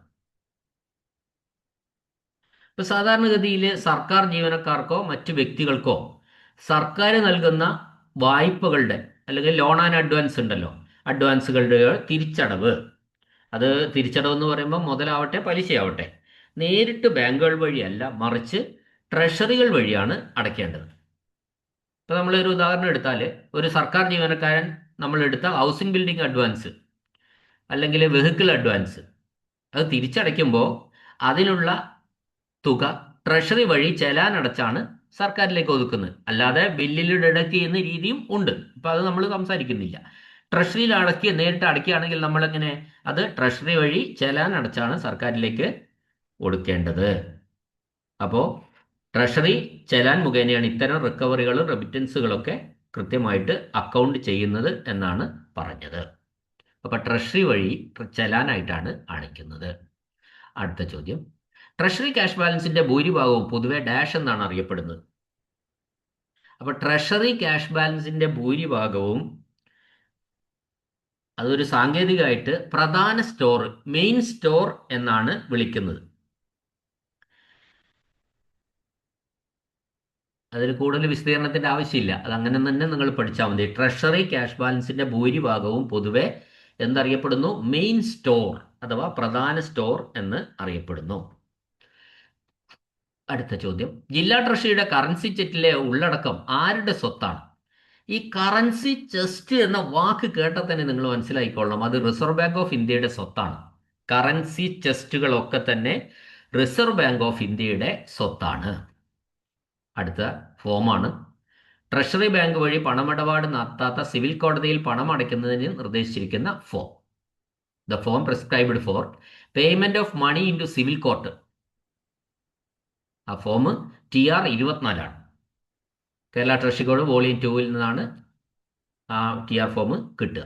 ഇപ്പൊ സാധാരണഗതിയിൽ സർക്കാർ ജീവനക്കാർക്കോ മറ്റ് വ്യക്തികൾക്കോ സർക്കാർ നൽകുന്ന വായ്പകളുടെ അല്ലെങ്കിൽ ലോൺ ആൻഡ് അഡ്വാൻസ് ഉണ്ടല്ലോ, അഡ്വാൻസുകളുടെ തിരിച്ചടവ്, അത് തിരിച്ചടവ് എന്ന് പറയുമ്പോൾ മുതലാവട്ടെ പലിശയാവട്ടെ നേരിട്ട് ബാങ്കുകൾ വഴിയല്ല, മറിച്ച് ട്രഷറികൾ വഴിയാണ് അടയ്ക്കേണ്ടത്. ഇപ്പൊ നമ്മളൊരു ഉദാഹരണം എടുത്താൽ, ഒരു സർക്കാർ ജീവനക്കാരൻ നമ്മൾ എടുത്ത ഹൗസിംഗ് ബിൽഡിംഗ് അഡ്വാൻസ് അല്ലെങ്കിൽ വെഹിക്കിൾ അഡ്വാൻസ് അത് തിരിച്ചടയ്ക്കുമ്പോൾ അതിനുള്ള തുക ട്രഷറി വഴി ചെലാൻ അടച്ചാണ് സർക്കാരിലേക്ക് ഒതുക്കുന്നത്. അല്ലാതെ ബില്ലിൽ ഡിഡക്ട് ചെയ്യുന്ന രീതിയും ഉണ്ട്. ഇപ്പൊ അത് നമ്മൾ സംസാരിക്കുന്നില്ല. ട്രഷറിയിൽ നേരിട്ട് അടയ്ക്കുകയാണെങ്കിൽ നമ്മളെങ്ങനെ, അത് ട്രഷറി വഴി ചെലാൻ അടച്ചാണ് സർക്കാരിലേക്ക് കൊടുക്കേണ്ടത്. അപ്പോൾ ട്രഷറി ചെലാൻ മുഖേനയാണ് ഇത്തരം റിക്കവറികളും റെമിറ്റൻസുകളൊക്കെ കൃത്യമായിട്ട് അക്കൗണ്ട് ചെയ്യുന്നത് എന്നാണ് പറഞ്ഞത്. അപ്പൊ ട്രഷറി വഴി ചെലാനായിട്ടാണ് അടയ്ക്കുന്നത്. അടുത്ത ചോദ്യം, ട്രഷറി ക്യാഷ് ബാലൻസിന്റെ ഭൂരിഭാഗവും പൊതുവെ ഡാഷ് എന്നാണ് അറിയപ്പെടുന്നത്. അപ്പൊ ട്രഷറി ക്യാഷ് ബാലൻസിന്റെ ഭൂരിഭാഗവും അതൊരു സാങ്കേതികമായിട്ട് പ്രധാന സ്റ്റോർ, മെയിൻ സ്റ്റോർ എന്നാണ് വിളിക്കുന്നത്. അതിൽ കൂടുതൽ വിശദീകരണത്തിന്റെ ആവശ്യമില്ല, അത് അങ്ങനെ തന്നെ നിങ്ങൾ പഠിച്ചാൽ മതി. ട്രഷറി ക്യാഷ് ബാലൻസിന്റെ ഭൂരിഭാഗവും പൊതുവെ എന്തറിയപ്പെടുന്നു? മെയിൻ സ്റ്റോർ അഥവാ പ്രധാന സ്റ്റോർ എന്ന് അറിയപ്പെടുന്നു. അടുത്ത ചോദ്യം, ജില്ലാ ട്രഷറിയുടെ കറൻസി ചെസ്റ്റിലെ ഉള്ളടക്കം ആരുടെ സ്വത്താണ്? ഈ കറൻസി ചെസ്റ്റ് എന്ന വാക്ക് കേട്ടാൽ തന്നെ നിങ്ങൾ മനസ്സിലാക്കിക്കൊള്ളണം, അത് റിസർവ് ബാങ്ക് ഓഫ് ഇന്ത്യയുടെ സ്വത്താണ്. കറൻസി ചെസ്റ്റുകളൊക്കെ തന്നെ റിസർവ് ബാങ്ക് ഓഫ് ഇന്ത്യയുടെ സ്വത്താണ്. അടുത്ത ഫോമാണ്, ട്രഷറി ബാങ്ക് വഴി പണമിടപാട് നടത്താത്ത സിവിൽ കോടതിയിൽ പണം അടയ്ക്കുന്നതിന് നിർദ്ദേശിച്ചിരിക്കുന്ന form. The form prescribed for payment of money into civil court. ആ ഫോം TR24ആണ്. കേരള ട്രഷറി കോഡ് വോളിയം 2ൽ നിന്നാണ് ആ TR ഫോം കിട്ടുക.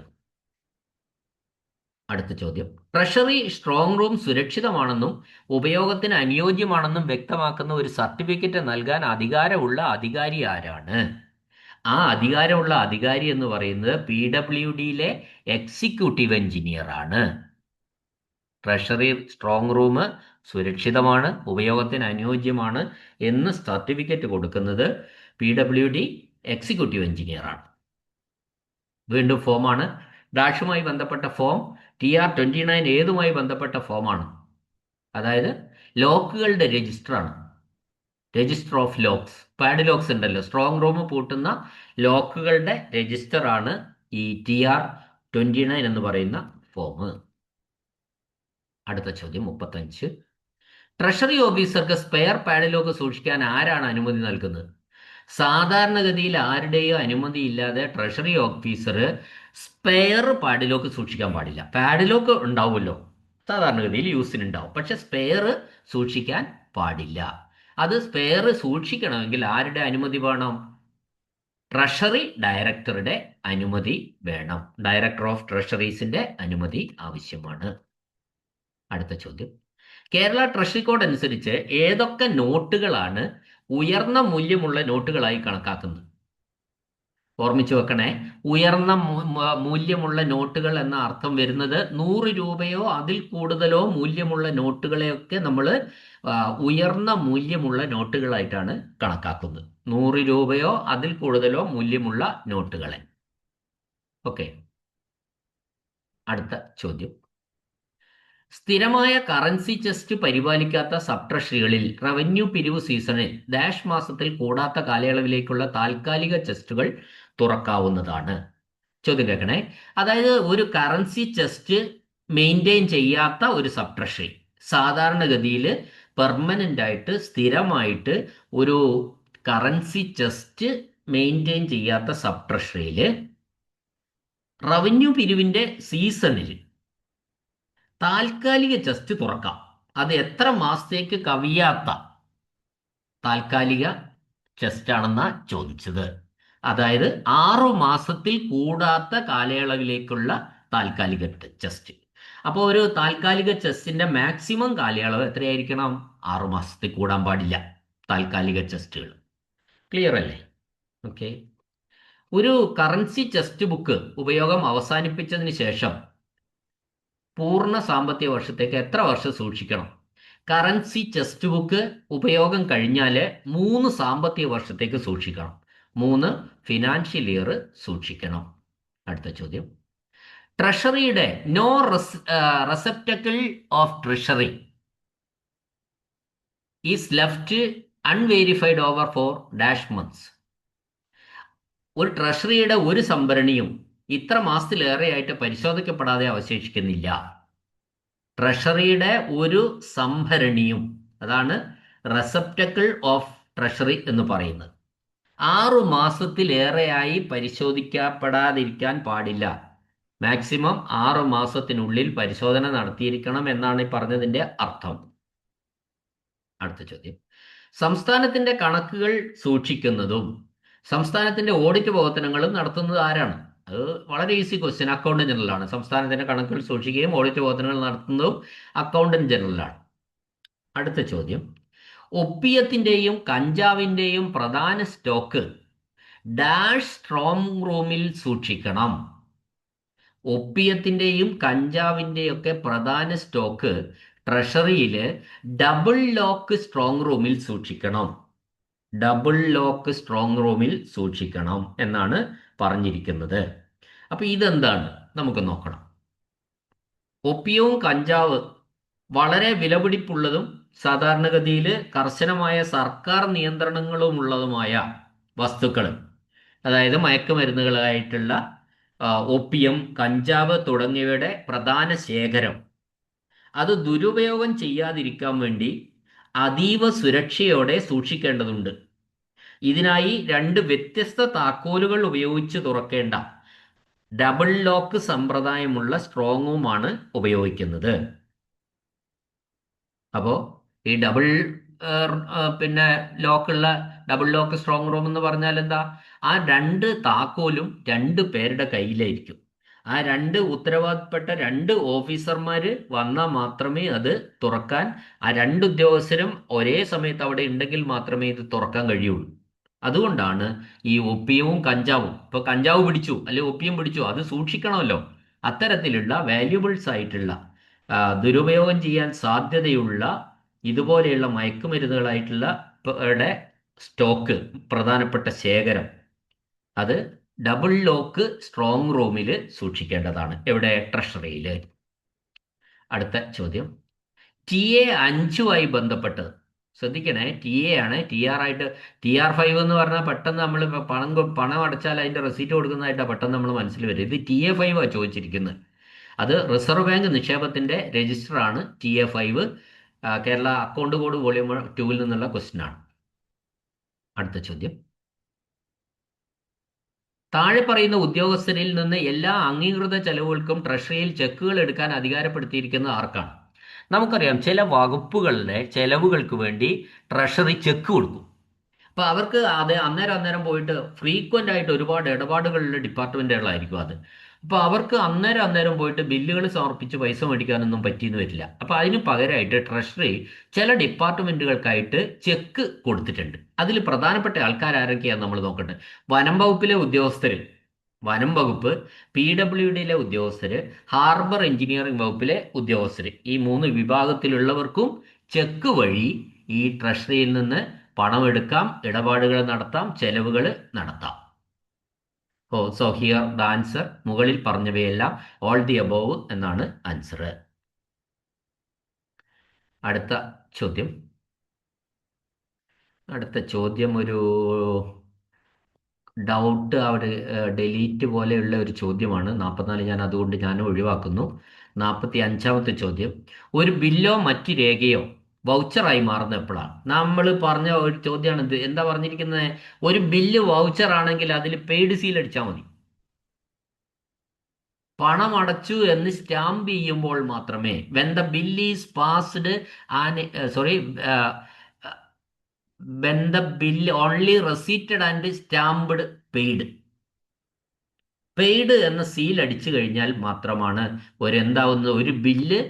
അടുത്ത ചോദ്യം, ട്രഷറി സ്ട്രോങ് റൂം സുരക്ഷിതമാണെന്നും ഉപയോഗത്തിന് അനുയോജ്യമാണെന്നും വ്യക്തമാക്കുന്ന ഒരു സർട്ടിഫിക്കറ്റ് നൽകാൻ അധികാരമുള്ള അധികാരി ആരാണ്? ആ അധികാരമുള്ള അധികാരി എന്ന് പറയുന്നത് PWDയിലെ എക്സിക്യൂട്ടീവ് എഞ്ചിനീയർ ആണ്. ട്രഷറി സ്ട്രോങ് റൂം സുരക്ഷിതമാണ്, ഉപയോഗത്തിന് അനുയോജ്യമാണ് എന്ന് സർട്ടിഫിക്കറ്റ് കൊടുക്കുന്നത് PWD എക്സിക്യൂട്ടീവ് എഞ്ചിനീയർ ആണ്. വീണ്ടും ഫോമാണ്, ഡാഷുമായി ബന്ധപ്പെട്ട ഫോം TR29 ഏതുമായി ബന്ധപ്പെട്ട ഫോമാണ്? അതായത് ലോക്കുകളുടെ രജിസ്റ്ററാണ്. Register of locks, padlocks ഉണ്ടല്ലോ, സ്ട്രോങ് റൂം പൂട്ടുന്ന ലോക്കുകളുടെ രജിസ്റ്റർ ആണ് ഈ TR29 എന്ന് പറയുന്ന ഫോം. അടുത്ത ചോദ്യം 35, ട്രഷറി ഓഫീസർക്ക് സ്പെയർ പാഡ് ലോക്ക് സൂക്ഷിക്കാൻ ആരാണ് അനുമതി നൽകുന്നത്? സാധാരണഗതിയിൽ ആരുടെയോ അനുമതി ഇല്ലാതെ ട്രഷറി ഓഫീസർ സ്പെയർ പാഡിലോക്ക് സൂക്ഷിക്കാൻ പാടില്ല. പാഡിലോക്ക് ഉണ്ടാവുമല്ലോ, സാധാരണഗതിയിൽ യൂസിനുണ്ടാവും, പക്ഷെ സ്പെയർ സൂക്ഷിക്കാൻ പാടില്ല. അത് സ്പെയർ സൂക്ഷിക്കണമെങ്കിൽ ആരുടെ അനുമതി വേണം? ട്രഷറി ഡയറക്ടറുടെ അനുമതി വേണം. ഡയറക്ടർ ഓഫ് ട്രഷറീസിന്റെ അനുമതി ആവശ്യമാണ്. അടുത്ത ചോദ്യം, കേരള ട്രഷറി കോഡ് അനുസരിച്ച് ഏതൊക്കെ നോട്ടുകളാണ് ഉയർന്ന മൂല്യമുള്ള നോട്ടുകളായി കണക്കാക്കുന്നത്? ഓർമ്മിച്ചു വെക്കണേ, ഉയർന്ന മൂല്യമുള്ള നോട്ടുകൾ എന്ന അർത്ഥം വരുന്നത് 100 രൂപയോ അതിൽ കൂടുതലോ മൂല്യമുള്ള നോട്ടുകളെയൊക്കെ നമ്മൾ ഉയർന്ന മൂല്യമുള്ള നോട്ടുകളായിട്ടാണ് കണക്കാക്കുന്നത്. 100 രൂപയോ അതിൽ കൂടുതലോ മൂല്യമുള്ള നോട്ടുകളെ. ഓക്കെ, അടുത്ത ചോദ്യം. സ്ഥിരമായ കറൻസി ചെസ്റ്റ് പരിപാലിക്കാത്ത സബ് ട്രഷറികളിൽ റവന്യൂ പിരിവ് സീസണിൽ ഡാഷ് മാസത്തിൽ കൂടാത്ത കാലയളവിലേക്കുള്ള താൽക്കാലിക ചെസ്റ്റുകൾ തുറക്കാവുന്നതാണ്. ചോദ്യം കേൾക്കണേ. അതായത് ഒരു കറൻസി ചെസ്റ്റ് മെയിൻറ്റെയിൻ ചെയ്യാത്ത ഒരു സബ് ട്രഷറി, സാധാരണഗതിയിൽ പെർമനന്റ് ആയിട്ട് സ്ഥിരമായിട്ട് ഒരു കറൻസി ചെസ്റ്റ് മെയിൻറ്റെയിൻ ചെയ്യാത്ത സബ് ട്രഷറിയിൽ റവന്യൂ പിരിവിന്റെ സീസണിൽ താൽക്കാലിക ചെസ്റ്റ് തുറക്കാം. അത് എത്ര മാസത്തേക്ക് കവിയാത്ത താൽക്കാലിക ചെസ്റ്റ് ആണെന്നാ ചോദിച്ചത്. അതായത് 6 മാസത്തിൽ കൂടാത്ത കാലയളവിലേക്കുള്ള താൽക്കാലിക ചെസ്റ്റ്. അപ്പോൾ ഒരു താൽക്കാലിക ചെസ്റ്റിന്റെ മാക്സിമം കാലയളവ് എത്രയായിരിക്കണം? 6 മാസത്തിൽ കൂടാൻ പാടില്ല താൽക്കാലിക ചെസ്റ്റുകൾ. ക്ലിയർ അല്ലേ? ഓക്കെ. ഒരു കറൻസി ചെസ്റ്റ് ബുക്ക് ഉപയോഗം അവസാനിപ്പിച്ചതിന് ശേഷം പൂർണ്ണ സാമ്പത്തിക വർഷത്തേക്ക് എത്ര വർഷം സൂക്ഷിക്കണം? കറൻസി ചെസ്റ്റ് ബുക്ക് ഉപയോഗം കഴിഞ്ഞാൽ 3 സാമ്പത്തിക വർഷത്തേക്ക് സൂക്ഷിക്കണം. 3 ഫിനാൻഷ്യൽ ഇയർ സൂക്ഷിക്കണം. അടുത്ത ചോദ്യം. ട്രഷറിയുടെ no receptacle of treasury is left unverified over four dash months. ഒരു ട്രഷറിയുടെ ഒരു സംഭരണിയും ഇത്ര മാസത്തിലേറെയായിട്ട് പരിശോധിക്കപ്പെടാതെ അവശേഷിക്കുന്നില്ല. ട്രഷറിയുടെ ഒരു സംഭരണിയും, അതാണ് റെസെപ്റ്റക്കിൾ ഓഫ് ട്രഷറി എന്ന് പറയുന്നത്, 6 മാസത്തിലേറെയായി പരിശോധിക്കപ്പെടാതിരിക്കാൻ പാടില്ല. മാക്സിമം 6 മാസത്തിനുള്ളിൽ പരിശോധന നടത്തിയിരിക്കണം എന്നാണ് ഈ പറഞ്ഞതിന്റെ അർത്ഥം. അടുത്ത ചോദ്യം. സംസ്ഥാനത്തിന്റെ കണക്കുകൾ സൂക്ഷിക്കുന്നതും സംസ്ഥാനത്തിന്റെ ഓഡിറ്റ് പ്രവർത്തനങ്ങളും നടത്തുന്നത് ആരാണ്? അത് വളരെ ഈസി ക്വസ്റ്റ്യൻ. അക്കൗണ്ടന്റ് ജനറലാണ്. സംസ്ഥാനത്തിന്റെ കണക്കുകൾ സൂക്ഷിക്കുകയും ഓഡിറ്റ് പ്രവർത്തനങ്ങൾ നടത്തുന്നതും അക്കൗണ്ടന്റ് ജനറലാണ്. അടുത്ത ചോദ്യം. ഒപ്പിയത്തിന്റെയും കഞ്ചാവിന്റെയും പ്രധാന സ്റ്റോക്ക് ഡാഷ് സ്ട്രോങ് റൂമിൽ സൂക്ഷിക്കണം. ഒപ്പിയത്തിന്റെയും കഞ്ചാവിന്റെയും ഒക്കെ പ്രധാന സ്റ്റോക്ക് ട്രഷറിയിൽ ഡബിൾ ലോക്ക് സ്ട്രോങ് റൂമിൽ സൂക്ഷിക്കണം. ഡബിൾ ലോക്ക് സ്ട്രോങ് റൂമിൽ സൂക്ഷിക്കണം എന്നാണ് പറഞ്ഞിരിക്കുന്നത്. അപ്പൊ ഇതെന്താണ് നമുക്ക് നോക്കണം. ഒപ്പിയവും കഞ്ചാവ് വളരെ വിലപിടിപ്പുള്ളതും സാധാരണഗതിയിൽ കർശനമായ സർക്കാർ നിയന്ത്രണങ്ങളുമുള്ളതുമായ വസ്തുക്കൾ, അതായത് മയക്കുമരുന്നുകളായിട്ടുള്ള ഒപ്പിയം, കഞ്ചാവ് തുടങ്ങിയവയുടെ പ്രധാന ശേഖരം, അത് ദുരുപയോഗം ചെയ്യാതിരിക്കാൻ വേണ്ടി അതീവ സുരക്ഷയോടെ സൂക്ഷിക്കേണ്ടതുണ്ട്. ഇതിനായി 2 വ്യത്യസ്ത താക്കോലുകൾ ഉപയോഗിച്ച് തുറക്കേണ്ട ഡബിൾ ലോക്ക് സമ്പ്രദായമുള്ള സ്ട്രോങ്ങുമാണ് ഉപയോഗിക്കുന്നത്. അപ്പോൾ ഈ ലോക്കുള്ള ഡബിൾ ലോക്ക് സ്ട്രോങ് റൂം എന്ന് പറഞ്ഞാൽ എന്താ? ആ 2 താക്കോലും 2 പേരുടെ കയ്യിലായിരിക്കും. ആ 2 ഉത്തരവാദപ്പെട്ട 2 ഓഫീസർമാർ വന്നാൽ മാത്രമേ അത് തുറക്കാൻ, ആ 2 ഉദ്യോഗസ്ഥരും ഒരേ സമയത്ത് അവിടെ ഉണ്ടെങ്കിൽ മാത്രമേ ഇത് തുറക്കാൻ കഴിയുള്ളൂ. അതുകൊണ്ടാണ് ഈ ഒപ്പിയവും കഞ്ചാവും, ഇപ്പൊ കഞ്ചാവ് പിടിച്ചു അല്ലെ ഒപ്പിയം പിടിച്ചു, അത് സൂക്ഷിക്കണമല്ലോ. അത്തരത്തിലുള്ള വാല്യുബിൾസ് ആയിട്ടുള്ള ദുരുപയോഗം ചെയ്യാൻ സാധ്യതയുള്ള ഇതുപോലെയുള്ള മയക്കുമരുന്നുകളായിട്ടുള്ള സ്റ്റോക്ക്, പ്രധാനപ്പെട്ട ശേഖരം, അത് ഡബിൾ ലോക്ക് സ്ട്രോങ് റൂമിൽ സൂക്ഷിക്കേണ്ടതാണ്. എവിടെ? ട്രഷറിയിൽ. അടുത്ത ചോദ്യം. TA-5 ബന്ധപ്പെട്ട് ശ്രദ്ധിക്കണേ. TA ആണ്. TR ആയിട്ട് TR5 എന്ന് പറഞ്ഞാൽ പെട്ടെന്ന് നമ്മൾ പണം അടച്ചാൽ അതിന്റെ റെസീറ്റ് കൊടുക്കുന്നതായിട്ടാണ് പെട്ടെന്ന് നമ്മൾ മനസ്സിൽ വരും. ഇത് TA5 ചോദിച്ചിരിക്കുന്നത്. അത് റിസർവ് ബാങ്ക് നിക്ഷേപത്തിന്റെ രജിസ്റ്ററാണ് TA5. Kerala account code volume 2 നിന്നുള്ള ക്വസ്റ്റ്യൻ ആണ്. അടുത്ത ചോദ്യം. താഴെ പറയുന്ന ഉദ്യോഗസ്ഥരിൽ നിന്ന് എല്ലാ അംഗീകൃത ചെലവുകൾക്കും ട്രഷറിയിൽ ചെക്കുകൾ എടുക്കാൻ അധികാരപ്പെടുത്തിയിരിക്കുന്നത് ആർക്കാണ്? നമുക്കറിയാം, ചില വകുപ്പുകളുടെ ചെലവുകൾക്ക് വേണ്ടി ട്രഷറി ചെക്ക് കൊടുക്കും. അപ്പൊ അവർക്ക് അന്നേരം പോയിട്ട് ഫ്രീക്വന്റ് ആയിട്ട് ഒരുപാട് ഇടപാടുകളുള്ള ഡിപ്പാർട്ട്മെന്റുകളായിരിക്കും അത്. അപ്പൊ അവർക്ക് അന്നേരം പോയിട്ട് ബില്ലുകൾ സമർപ്പിച്ച് പൈസ മേടിക്കാനൊന്നും പറ്റിയെന്ന് വരില്ല. അപ്പൊ അതിന് പകരമായിട്ട് ട്രഷറി ചില ഡിപ്പാർട്ട്മെന്റുകൾക്കായിട്ട് ചെക്ക് കൊടുത്തിട്ടുണ്ട്. അതിൽ പ്രധാനപ്പെട്ട ആൾക്കാർ ആരൊക്കെയാന്ന് നമ്മൾ നോക്കട്ടെ. വനം വകുപ്പിലെ ഉദ്യോഗസ്ഥര്, വനം വകുപ്പ്, PWDയിലെ ഉദ്യോഗസ്ഥര്, ഹാർബർ എഞ്ചിനീയറിംഗ് വകുപ്പിലെ ഉദ്യോഗസ്ഥര്, ഈ 3 വിഭാഗത്തിലുള്ളവർക്കും ചെക്ക് വഴി ഈ ട്രഷറിയിൽ നിന്ന് പണം എടുക്കാം, ഇടപാടുകൾ നടത്താം, ചെലവുകൾ നടത്താം. സോ ഹിയർ ദ ആൻസർ, മുകളിൽ പറഞ്ഞവയെല്ലാം ഓൾ ദി അബോവ് എന്നാണ് ആൻസർ. അടുത്ത ചോദ്യം ഒരു ഡൗട്ട് അവിടെ ഡിലീറ്റ് പോലെയുള്ള ഒരു ചോദ്യമാണ്. 44 അതുകൊണ്ട് ഞാൻ ഒഴിവാക്കുന്നു. 45ാമത്തെ ചോദ്യം, ഒരു ബില്ലോ മറ്റ് രേഖയോ വൗച്ചറായി മാറുന്ന എപ്പോഴാണ്? നമ്മൾ പറഞ്ഞ ഒരു ചോദ്യമാണ് ഇത്. എന്താ പറഞ്ഞിരിക്കുന്നത്? ഒരു ബില്ല് വൗച്ചർ ആണെങ്കിൽ അതിൽ പെയ്ഡ് സീൽ അടിച്ചാൽ മതി. പണം അടച്ചു എന്ന് സ്റ്റാമ്പ് ചെയ്യുമ്പോൾ മാത്രമേ, when the bill is passed and when the bill only receipted and stamped paid എന്ന സീൽ അടിച്ചു കഴിഞ്ഞാൽ മാത്രമാണ് ഒരു ബില്ല്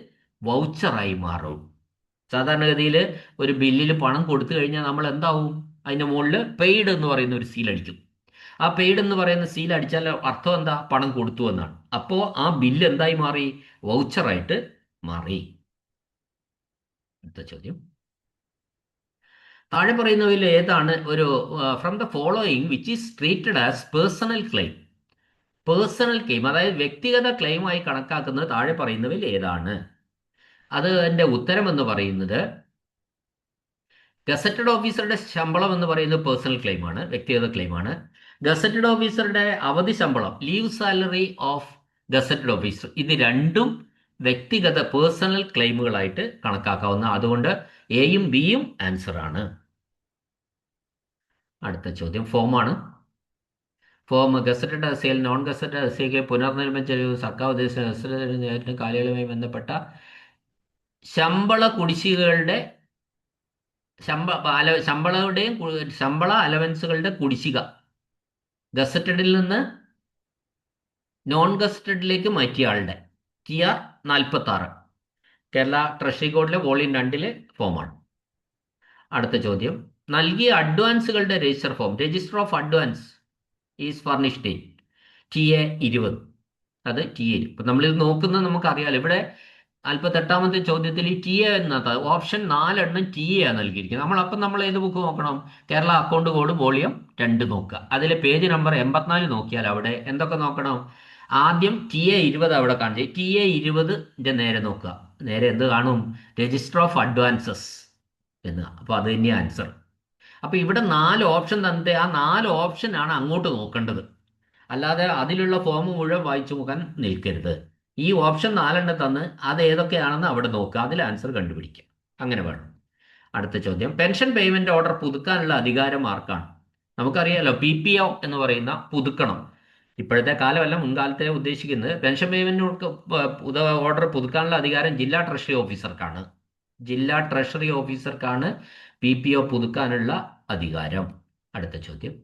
വൗച്ചറായി മാറും. സാധാരണഗതിയിൽ ഒരു ബില്ലിൽ പണം കൊടുത്തു കഴിഞ്ഞാൽ നമ്മൾ എന്താവും? അതിന്റെ മുകളിൽ പെയ്ഡ് എന്ന് പറയുന്ന ഒരു സീൽ അടിക്കും. ആ പെയ്ഡ് എന്ന് പറയുന്ന സീൽ അടിച്ചാൽ അർത്ഥം എന്താ? പണം കൊടുത്തു എന്നാണ്. അപ്പോൾ ആ ബില്ല് എന്തായി മാറി? വൗച്ചറായിട്ട് മാറി. അടുത്ത ചോദ്യം, താഴെ പറയുന്നവയിൽ ഏതാണ് from the following which is treated as personal claim? അതായത് വ്യക്തിഗത ക്ലെയിമായി കണക്കാക്കുന്നത് താഴെ പറയുന്നവയിൽ ഏതാണ്? അതിന്റെ ഉത്തരം എന്ന് പറയുന്നത്, ഗസറ്റഡ് ഓഫീസറുടെ ശമ്പളം എന്ന് പറയുന്നത് പേഴ്സണൽ ക്ലെയിമാണ്, വ്യക്തിഗത ക്ലെയിമാണ്. ഗസറ്റഡ് ഓഫീസറുടെ അവധി ശമ്പളം, leave salary of gazetted officer, ഇത് രണ്ടും വ്യക്തിഗത പേഴ്സണൽ ക്ലെയിമുകളായിട്ട് കണക്കാക്കാവുന്ന. അതുകൊണ്ട് എയും ബിയും ആൻസർ ആണ്. അടുത്ത ചോദ്യം ഫോം ഗസറ്റഡ് അസയിൽ നോൺ ഗസറ്റഡ് അസയ്ക്ക് പുനർനിർമ്മിച്ച സർക്കാർ ഉദ്ദേശിച്ച കാലയളവുമായി ബന്ധപ്പെട്ട ശമ്പള കുടിശ്ശികകളുടെ ശമ്പള അലവൻസുകളുടെ കുടിശ്ശിക ഗസറ്റഡിൽ നിന്ന് നോൺ ഗസറ്റഡിലേക്ക് മാറ്റിയ ആളുടെ TR 46 കേരള ട്രഷറി കോഡിലെ വോളിയം 2 ഫോമാണ്. അടുത്ത ചോദ്യം, നൽകിയ അഡ്വാൻസുകളുടെ register form, register of advance is furnished in TA 20. അത് TA. ഇപ്പം നമ്മളിത് നോക്കുന്നത് നമുക്കറിയാലോ. ഇവിടെ 48ാമത്തെ ചോദ്യത്തിൽ ഈ TA എന്നത് ഓപ്ഷൻ 4 TA ആണ് നൽകിയിരിക്കുന്നത്. നമ്മൾ ഏത് ബുക്ക് നോക്കണം? കേരള അക്കൗണ്ട് കോഡ് വോളിയം 2 നോക്കുക. അതിലെ പേജ് നമ്പർ 84 നോക്കിയാൽ അവിടെ എന്തൊക്കെ നോക്കണം? ആദ്യം TA 20 അവിടെ കാണിച്ചു. TA 20ന്റെ നേരെ നോക്കുക. നേരെ എന്ത് കാണും? രജിസ്റ്റർ ഓഫ് അഡ്വാൻസസ് എന്ന്. അപ്പോൾ അത് തന്നെയാണ് ആൻസർ. അപ്പോൾ ഇവിടെ 4 ഓപ്ഷൻ തന്നിട്ട് ആ 4 ഓപ്ഷനാണ് അങ്ങോട്ട് നോക്കേണ്ടത്. അല്ലാതെ അതിലുള്ള ഫോം മുഴുവൻ വായിച്ചു നോക്കാൻ നിൽക്കരുത്. ഈ ഓപ്ഷൻ 4 തന്ന് അത് ഏതൊക്കെയാണെന്ന് അവിടെ നോക്കുക, അതിൽ ആൻസർ കണ്ടുപിടിക്കുക. അങ്ങനെ വേണം. അടുത്ത ചോദ്യം, പെൻഷൻ പേയ്മെന്റ് ഓർഡർ പുതുക്കാനുള്ള അധികാരം ആർക്കാണ്? നമുക്കറിയാലോ, PPO എന്ന് പറയുന്ന പുതുക്കണം. ഇപ്പോഴത്തെ കാലമല്ല, മുൻകാലത്തെ ഉദ്ദേശിക്കുന്നത്. പെൻഷൻ പേയ്മെന്റ് ഓർഡർ പുതുക്കാനുള്ള അധികാരം ജില്ലാ ട്രഷറി ഓഫീസർക്കാണ് PPO പുതുക്കാനുള്ള അധികാരം. അടുത്ത ചോദ്യം,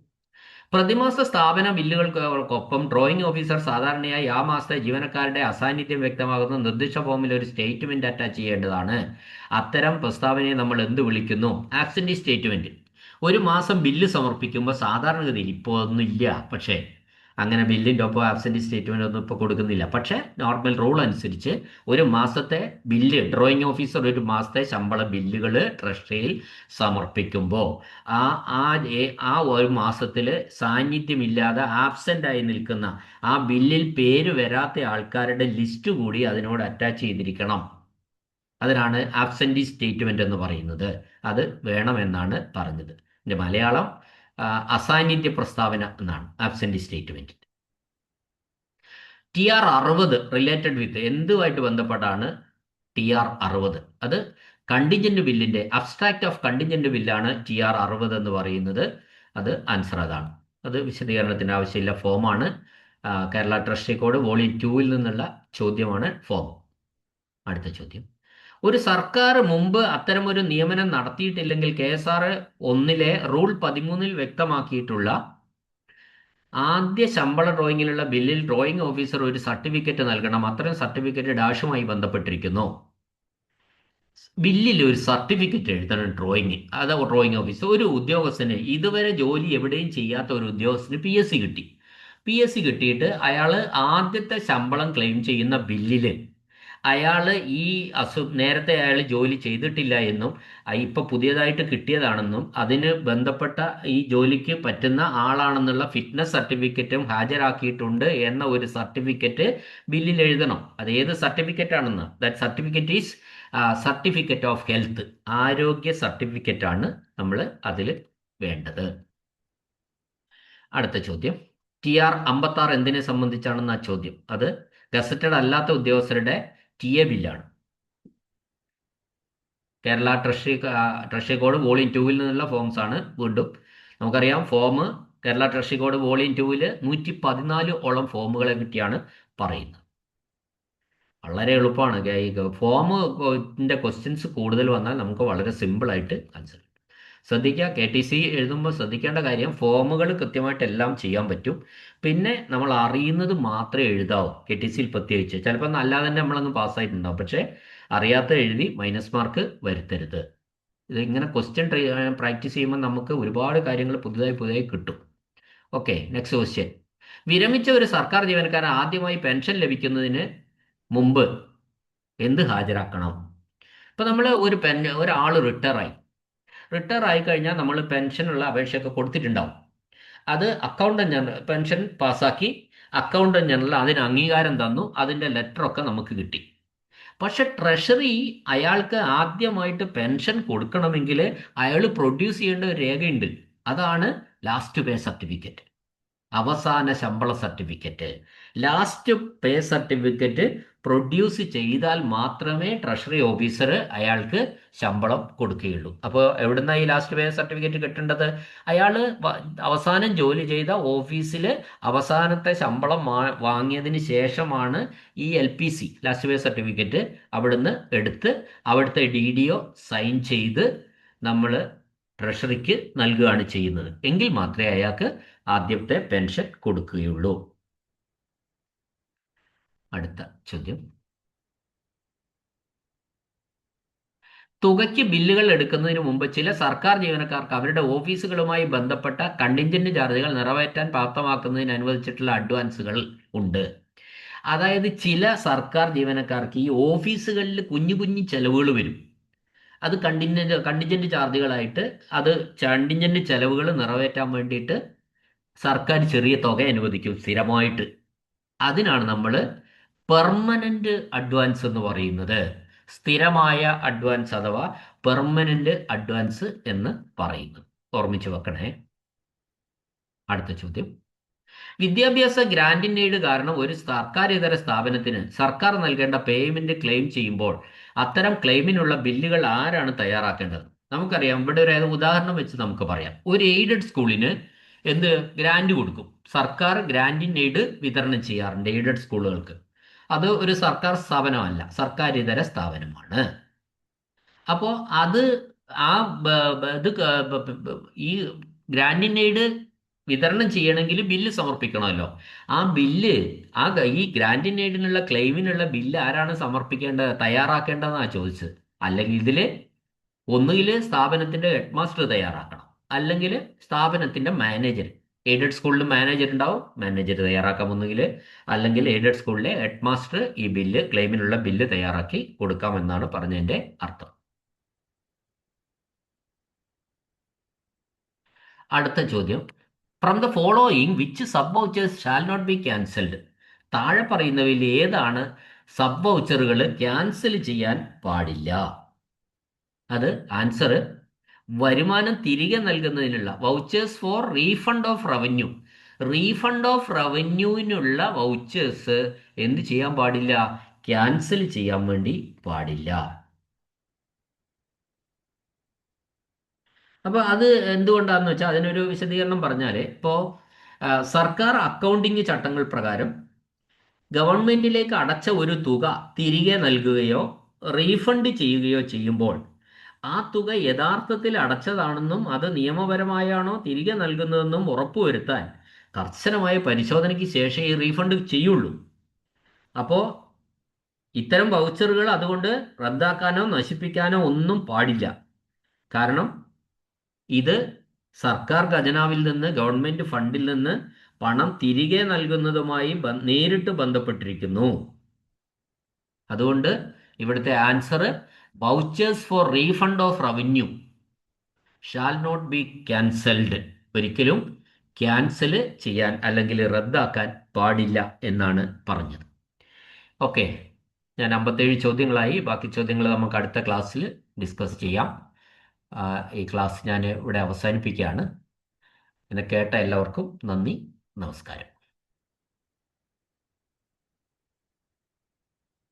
പ്രതിമാസ സ്ഥാപന ബില്ലുകൾക്കൊപ്പം ഡ്രോയിങ് ഓഫീസർ സാധാരണയായി ആ മാസത്തെ ജീവനക്കാരുടെ അസാന്നിധ്യം വ്യക്തമാകുന്ന നിർദ്ദിഷ്ട ഫോമിൽ ഒരു സ്റ്റേറ്റ്മെന്റ് അറ്റാച്ച് ചെയ്യേണ്ടതാണ്. അത്തരം പ്രസ്താവനയെ നമ്മൾ എന്ത് വിളിക്കുന്നു? Absentee statement. ഒരു മാസം ബില്ല് സമർപ്പിക്കുമ്പോൾ സാധാരണഗതിയിൽ ഇപ്പോൾ ഒന്നുമില്ല, പക്ഷേ അങ്ങനെ ബില്ലിൻ്റെ ഒപ്പം ആബ്സെന്റ് സ്റ്റേറ്റ്മെന്റ് ഒന്നും ഇപ്പോൾ കൊടുക്കുന്നില്ല. പക്ഷേ നോർമൽ റൂൾ അനുസരിച്ച് ഒരു മാസത്തെ ബില്ല്, ഡ്രോയിങ് ഓഫീസർ ഒരു മാസത്തെ ശമ്പള ബില്ലുകൾ ട്രഷറിയിൽ സമർപ്പിക്കുമ്പോൾ ആ ഒരു മാസത്തിൽ സാന്നിധ്യമില്ലാതെ ആബ്സെന്റ് ആയി നിൽക്കുന്ന, ആ ബില്ലിൽ പേര് വരാത്ത ആൾക്കാരുടെ ലിസ്റ്റ് കൂടി അതിനോട് അറ്റാച്ച് ചെയ്തിരിക്കണം. അതിനാണ് ആബ്സെന്റി സ്റ്റേറ്റ്മെന്റ് എന്ന് പറയുന്നത്. അത് വേണമെന്നാണ് പറഞ്ഞത്. ഇതിന്റെ മലയാളം അസാന്നിധ്യ പ്രസ്താവന എന്നാണ് absent statement. TR 60 related with എന്തുമായിട്ട് ബന്ധപ്പെട്ടാണ് TR 60? അത് കണ്ടിജന്റ് ബില്ലിന്റെ അബ്സ്ട്രാക്ട് ഓഫ് കണ്ടിജന്റ് ബില്ലാണ് TR 60 എന്ന് പറയുന്നത്. അത് ആൻസർ അതാണ്. അത് വിശദീകരണത്തിന് ആവശ്യമില്ല, ഫോമാണ്. കേരള ട്രഷറി കോഡ് വോളിയം 2 നിന്നുള്ള ചോദ്യമാണ് ഫോം. അടുത്ത ചോദ്യം, ഒരു സർക്കാർ മുമ്പ് അത്തരമൊരു നിയമനം നടത്തിയിട്ടില്ലെങ്കിൽ KSR 1 റൂൾ 13 വ്യക്തമാക്കിയിട്ടുള്ള ആദ്യ ശമ്പള ഡ്രോയിങ്ങിലുള്ള ബില്ലിൽ ഡ്രോയിങ് ഓഫീസർ ഒരു സർട്ടിഫിക്കറ്റ് നൽകണം. അത്തരം സർട്ടിഫിക്കറ്റ് ഡാഷുമായി ബന്ധപ്പെട്ടിരിക്കുന്നു. ബില്ലിൽ ഒരു സർട്ടിഫിക്കറ്റ് എഴുതണം ഡ്രോയിങ് ഓഫീസർ. ഒരു ഉദ്യോഗസ്ഥന്, ഇതുവരെ ജോലി എവിടെയും ചെയ്യാത്ത ഒരു ഉദ്യോഗസ്ഥന് PSC കിട്ടിയിട്ട് അയാൾ ആദ്യത്തെ ശമ്പളം ക്ലെയിം ചെയ്യുന്ന ബില്ലിൽ അയാൾ ഈ നേരത്തെ അയാൾ ജോലി ചെയ്തിട്ടില്ല എന്നും ഇപ്പൊ പുതിയതായിട്ട് കിട്ടിയതാണെന്നും അതിന് ബന്ധപ്പെട്ട ഈ ജോലിക്ക് പറ്റുന്ന ആളാണെന്നുള്ള ഫിറ്റ്നസ് സർട്ടിഫിക്കറ്റും ഹാജരാക്കിയിട്ടുണ്ട് എന്ന ഒരു സർട്ടിഫിക്കറ്റ് ബില്ലിൽ എഴുതണം. അത് ഏത് സർട്ടിഫിക്കറ്റ് ആണെന്ന്, that certificate is certificate of health, ആരോഗ്യ സർട്ടിഫിക്കറ്റ് ആണ് നമ്മൾ അതിൽ വേണ്ടത്. അടുത്ത ചോദ്യം, TR 56 എന്തിനെ സംബന്ധിച്ചാണെന്ന ചോദ്യം. അത് ഗസറ്റഡ് അല്ലാത്ത ഉദ്യോഗസ്ഥരുടെ TA ബില്ലാണ്. കേരള ട്രഷറി കോഡ് വോളിയം 2-ൽ നിന്നുള്ള ഫോംസ് ആണ്. വീണ്ടും നമുക്കറിയാം, കേരള ട്രഷറി കോഡ് വോളിയം 2-ൽ 114 ഫോമുകളെ പറ്റിയാണ് പറയുന്നത്. വളരെ എളുപ്പമാണ്. ഫോമിന്റെ ക്വസ്റ്റ്യൻസ് കൂടുതൽ വന്നാൽ നമുക്ക് വളരെ സിമ്പിളായിട്ട് ആൻസർ കിട്ടും. ശ്രദ്ധിക്കുക, KTC എഴുതുമ്പോൾ ശ്രദ്ധിക്കേണ്ട കാര്യം, ഫോമുകൾ കൃത്യമായിട്ട് എല്ലാം ചെയ്യാൻ പറ്റും. പിന്നെ നമ്മൾ അറിയുന്നത് മാത്രമേ എഴുതാവൂ. KTCയിൽ പ്രത്യേകിച്ച് ചിലപ്പോൾ അല്ലാതെ തന്നെ നമ്മളങ്ങ് പാസ്സായിട്ടുണ്ടാവും. പക്ഷേ അറിയാത്ത എഴുതി മൈനസ് മാർക്ക് വരുത്തരുത്. ഇതിങ്ങനെ ക്വസ്റ്റ്യൻ പ്രാക്ടീസ് ചെയ്യുമ്പോൾ നമുക്ക് ഒരുപാട് കാര്യങ്ങൾ പുതുതായി കിട്ടും. Okay, next question. വിരമിച്ച ഒരു സർക്കാർ ജീവനക്കാരൻ ആദ്യമായി പെൻഷൻ ലഭിക്കുന്നതിന് മുമ്പ് എന്ത് ഹാജരാക്കണം? ഇപ്പം നമ്മൾ ഒരാൾ റിട്ടയർ ആയി കഴിഞ്ഞാൽ നമ്മൾ പെൻഷനുള്ള അപേക്ഷയൊക്കെ കൊടുത്തിട്ടുണ്ടാവും. അത് അക്കൗണ്ടന്റ് ജനറൽ പെൻഷൻ പാസ്സാക്കി, അക്കൗണ്ടന്റ് ജനറൽ അതിന് അംഗീകാരം തന്നു, അതിൻ്റെ ലെറ്ററൊക്കെ നമുക്ക് കിട്ടി. പക്ഷെ ട്രഷറി അയാൾക്ക് ആദ്യമായിട്ട് പെൻഷൻ കൊടുക്കണമെങ്കിൽ അയാൾ പ്രൊഡ്യൂസ് ചെയ്യേണ്ട ഒരു രേഖയുണ്ട്. അതാണ് ലാസ്റ്റ് പേ സർട്ടിഫിക്കറ്റ്, അവസാന ശമ്പള സർട്ടിഫിക്കറ്റ്. ലാസ്റ്റ് പേ സർട്ടിഫിക്കറ്റ് പ്രൊഡ്യൂസ് ചെയ്താൽ മാത്രമേ ട്രഷറി ഓഫീസർ അയാൾക്ക് ശമ്പളം കൊടുക്കുകയുള്ളൂ. അപ്പോൾ എവിടുന്ന ഈ ലാസ്റ്റ് പേ സർട്ടിഫിക്കറ്റ് കിട്ടേണ്ടത്? അയാൾ അവസാനം ജോലി ചെയ്ത ഓഫീസിൽ അവസാനത്തെ ശമ്പളം വാങ്ങിയതിന് ശേഷമാണ് ഈ LPC ലാസ്റ്റ് പേ സർട്ടിഫിക്കറ്റ് അവിടുന്ന് എടുത്ത് അവിടുത്തെ DDO സൈൻ ചെയ്ത് നമ്മൾ ട്രഷറിക്ക് നൽകുകയാണ് ചെയ്യുന്നത്. എങ്കിൽ മാത്രമേ അയാൾക്ക് ആദ്യത്തെ പെൻഷൻ കൊടുക്കുകയുള്ളൂ. അടുത്ത ചോദ്യം, തുകയ്ക്ക് ബില്ലുകൾ എടുക്കുന്നതിന് മുമ്പ് ചില സർക്കാർ ജീവനക്കാർക്ക് അവരുടെ ഓഫീസുകളുമായി ബന്ധപ്പെട്ട കണ്ടിൻജന്റ് ചാർജുകൾ നിറവേറ്റാൻ പ്രാപ്തമാക്കുന്നതിന് അനുവദിച്ചിട്ടുള്ള അഡ്വാൻസുകൾ ഉണ്ട്. അതായത് ചില സർക്കാർ ജീവനക്കാർക്ക് ഈ ഓഫീസുകളിൽ കുഞ്ഞു കുഞ്ഞു ചെലവുകൾ വരും. അത് കണ്ടിൻജന്റ് ചാർജുകളായിട്ട്, അത് കണ്ടിൻജന്റ് ചെലവുകൾ നിറവേറ്റാൻ വേണ്ടിയിട്ട് സർക്കാർ ചെറിയ തുക അനുവദിക്കും സ്ഥിരമായിട്ട്. അതിനാണ് നമ്മൾ പെർമനന്റ് അഡ്വാൻസ് എന്ന് പറയുന്നത്. സ്ഥിരമായ അഡ്വാൻസ് അഥവാ പെർമനന്റ് അഡ്വാൻസ് എന്ന് പറയുന്നത്. ഓർമ്മിച്ച് വെക്കണേ. അടുത്ത ചോദ്യം, വിദ്യാഭ്യാസ ഗ്രാൻഡ് ഇൻ എയ്ഡ് കാരണം ഒരു സർക്കാരിതര സ്ഥാപനത്തിന് സർക്കാർ നൽകേണ്ട പേയ്മെന്റ് ക്ലെയിം ചെയ്യുമ്പോൾ അത്തരം ക്ലെയിമിനുള്ള ബില്ലുകൾ ആരാണ് തയ്യാറാക്കേണ്ടത്? നമുക്കറിയാം, ഇവിടെ ഒരു ഉദാഹരണം വെച്ച് നമുക്ക് പറയാം. ഒരു എയ്ഡഡ് സ്കൂളിന് ഗ്രാൻഡ് കൊടുക്കും. സർക്കാർ ഗ്രാൻഡ് ഇൻ എയ്ഡ് വിതരണം ചെയ്യാറുണ്ട് എയ്ഡഡ് സ്കൂളുകൾക്ക്. അത് ഒരു സർക്കാർ സ്ഥാപനമല്ല, സർക്കാരിതര സ്ഥാപനമാണ്. അപ്പോൾ അത് ഈ ഗ്രാൻഡ് ഇൻ എയ്ഡ് വിതരണം ചെയ്യണമെങ്കിൽ ബില്ല് സമർപ്പിക്കണമല്ലോ. ആ ബില്ല് ഈ ഗ്രാൻഡ് ഇൻ എയ്ഡിനുള്ള ക്ലെയിമിനുള്ള ബില്ല് ആരാണ് തയ്യാറാക്കേണ്ടതെന്നാണ് ചോദിച്ചത്. അല്ലെങ്കിൽ ഒന്നുകിൽ സ്ഥാപനത്തിന്റെ ഹെഡ് മാസ്റ്റർ തയ്യാറാക്കണം, അല്ലെങ്കിൽ സ്ഥാപനത്തിന്റെ മാനേജർ. എയ്ഡഡ് സ്കൂളിൽ മാനേജർ ഉണ്ടാവും, മാനേജർ തയ്യാറാക്കാം ഒന്നുകിൽ, അല്ലെങ്കിൽ എയ്ഡഡ് സ്കൂളിലെ ഹെഡ് മാസ്റ്റർ ഈ ക്ലെയിമിനുള്ള ബില്ല് തയ്യാറാക്കി കൊടുക്കാമെന്നാണ് പറഞ്ഞതിന്റെ അർത്ഥം. അടുത്ത ചോദ്യം, from the following which sub vouchers shall not be cancelled? താഴെ പറയുന്നവയിൽ ഏതാണ് സബ് വൗച്ചറുകൾ ക്യാൻസൽ ചെയ്യാൻ പാടില്ല? അത് ആൻസർ വരുമാനം തിരികെ നൽകുന്നതിനുള്ള vouchers for refund of revenue. Refund of റവന്യൂവിനുള്ള വൗച്ചേഴ്സ് എന്ത് ചെയ്യാൻ പാടില്ല? ക്യാൻസൽ ചെയ്യാൻ വേണ്ടി പാടില്ല. അപ്പോൾ അത് എന്തുകൊണ്ടാണെന്ന് വെച്ചാൽ അതിനൊരു വിശദീകരണം പറഞ്ഞാൽ, ഇപ്പോൾ സർക്കാർ അക്കൗണ്ടിങ് ചട്ടങ്ങൾ പ്രകാരം ഗവൺമെന്റിലേക്ക് അടച്ച ഒരു തുക തിരികെ നൽകുകയോ റീഫണ്ട് ചെയ്യുകയോ ചെയ്യുമ്പോൾ ആ തുക യഥാർത്ഥത്തിൽ അടച്ചതാണെന്നും അത് നിയമപരമായാണോ തിരികെ നൽകുന്നതെന്നും ഉറപ്പുവരുത്താൻ കർശനമായ പരിശോധനയ്ക്ക് ശേഷം ഈ റീഫണ്ട് ചെയ്യുള്ളൂ. അപ്പോൾ ഇത്തരം വൗച്ചറുകൾ അതുകൊണ്ട് റദ്ദാക്കാനോ നശിപ്പിക്കാനോ ഒന്നും പാടില്ല. കാരണം ഇത് സർക്കാർ ഖജനാവിൽ നിന്ന്, ഗവൺമെന്റ് ഫണ്ടിൽ നിന്ന് പണം തിരികെ നൽകുന്നതുമായി നേരിട്ട് ബന്ധപ്പെട്ടിരിക്കുന്നു. അതുകൊണ്ട് ഇവിടുത്തെ answer vouchers for refund of revenue shall not be cancelled, ഒരിക്കലും ക്യാൻസൽ ചെയ്യാൻ അല്ലെങ്കിൽ റദ്ദാക്കാൻ പാടില്ല എന്നാണ് പറഞ്ഞത്. ഓക്കെ, ഞാൻ 57 ചോദ്യങ്ങളായി. ബാക്കി ചോദ്യങ്ങൾ നമുക്ക് അടുത്ത ക്ലാസ്സിൽ ഡിസ്കസ് ചെയ്യാം. ഈ ക്ലാസ് ഞാൻ ഇവിടെ അവസാനിപ്പിക്കുകയാണ്. എന്നെ കേട്ട എല്ലാവർക്കും നന്ദി, നമസ്കാരം.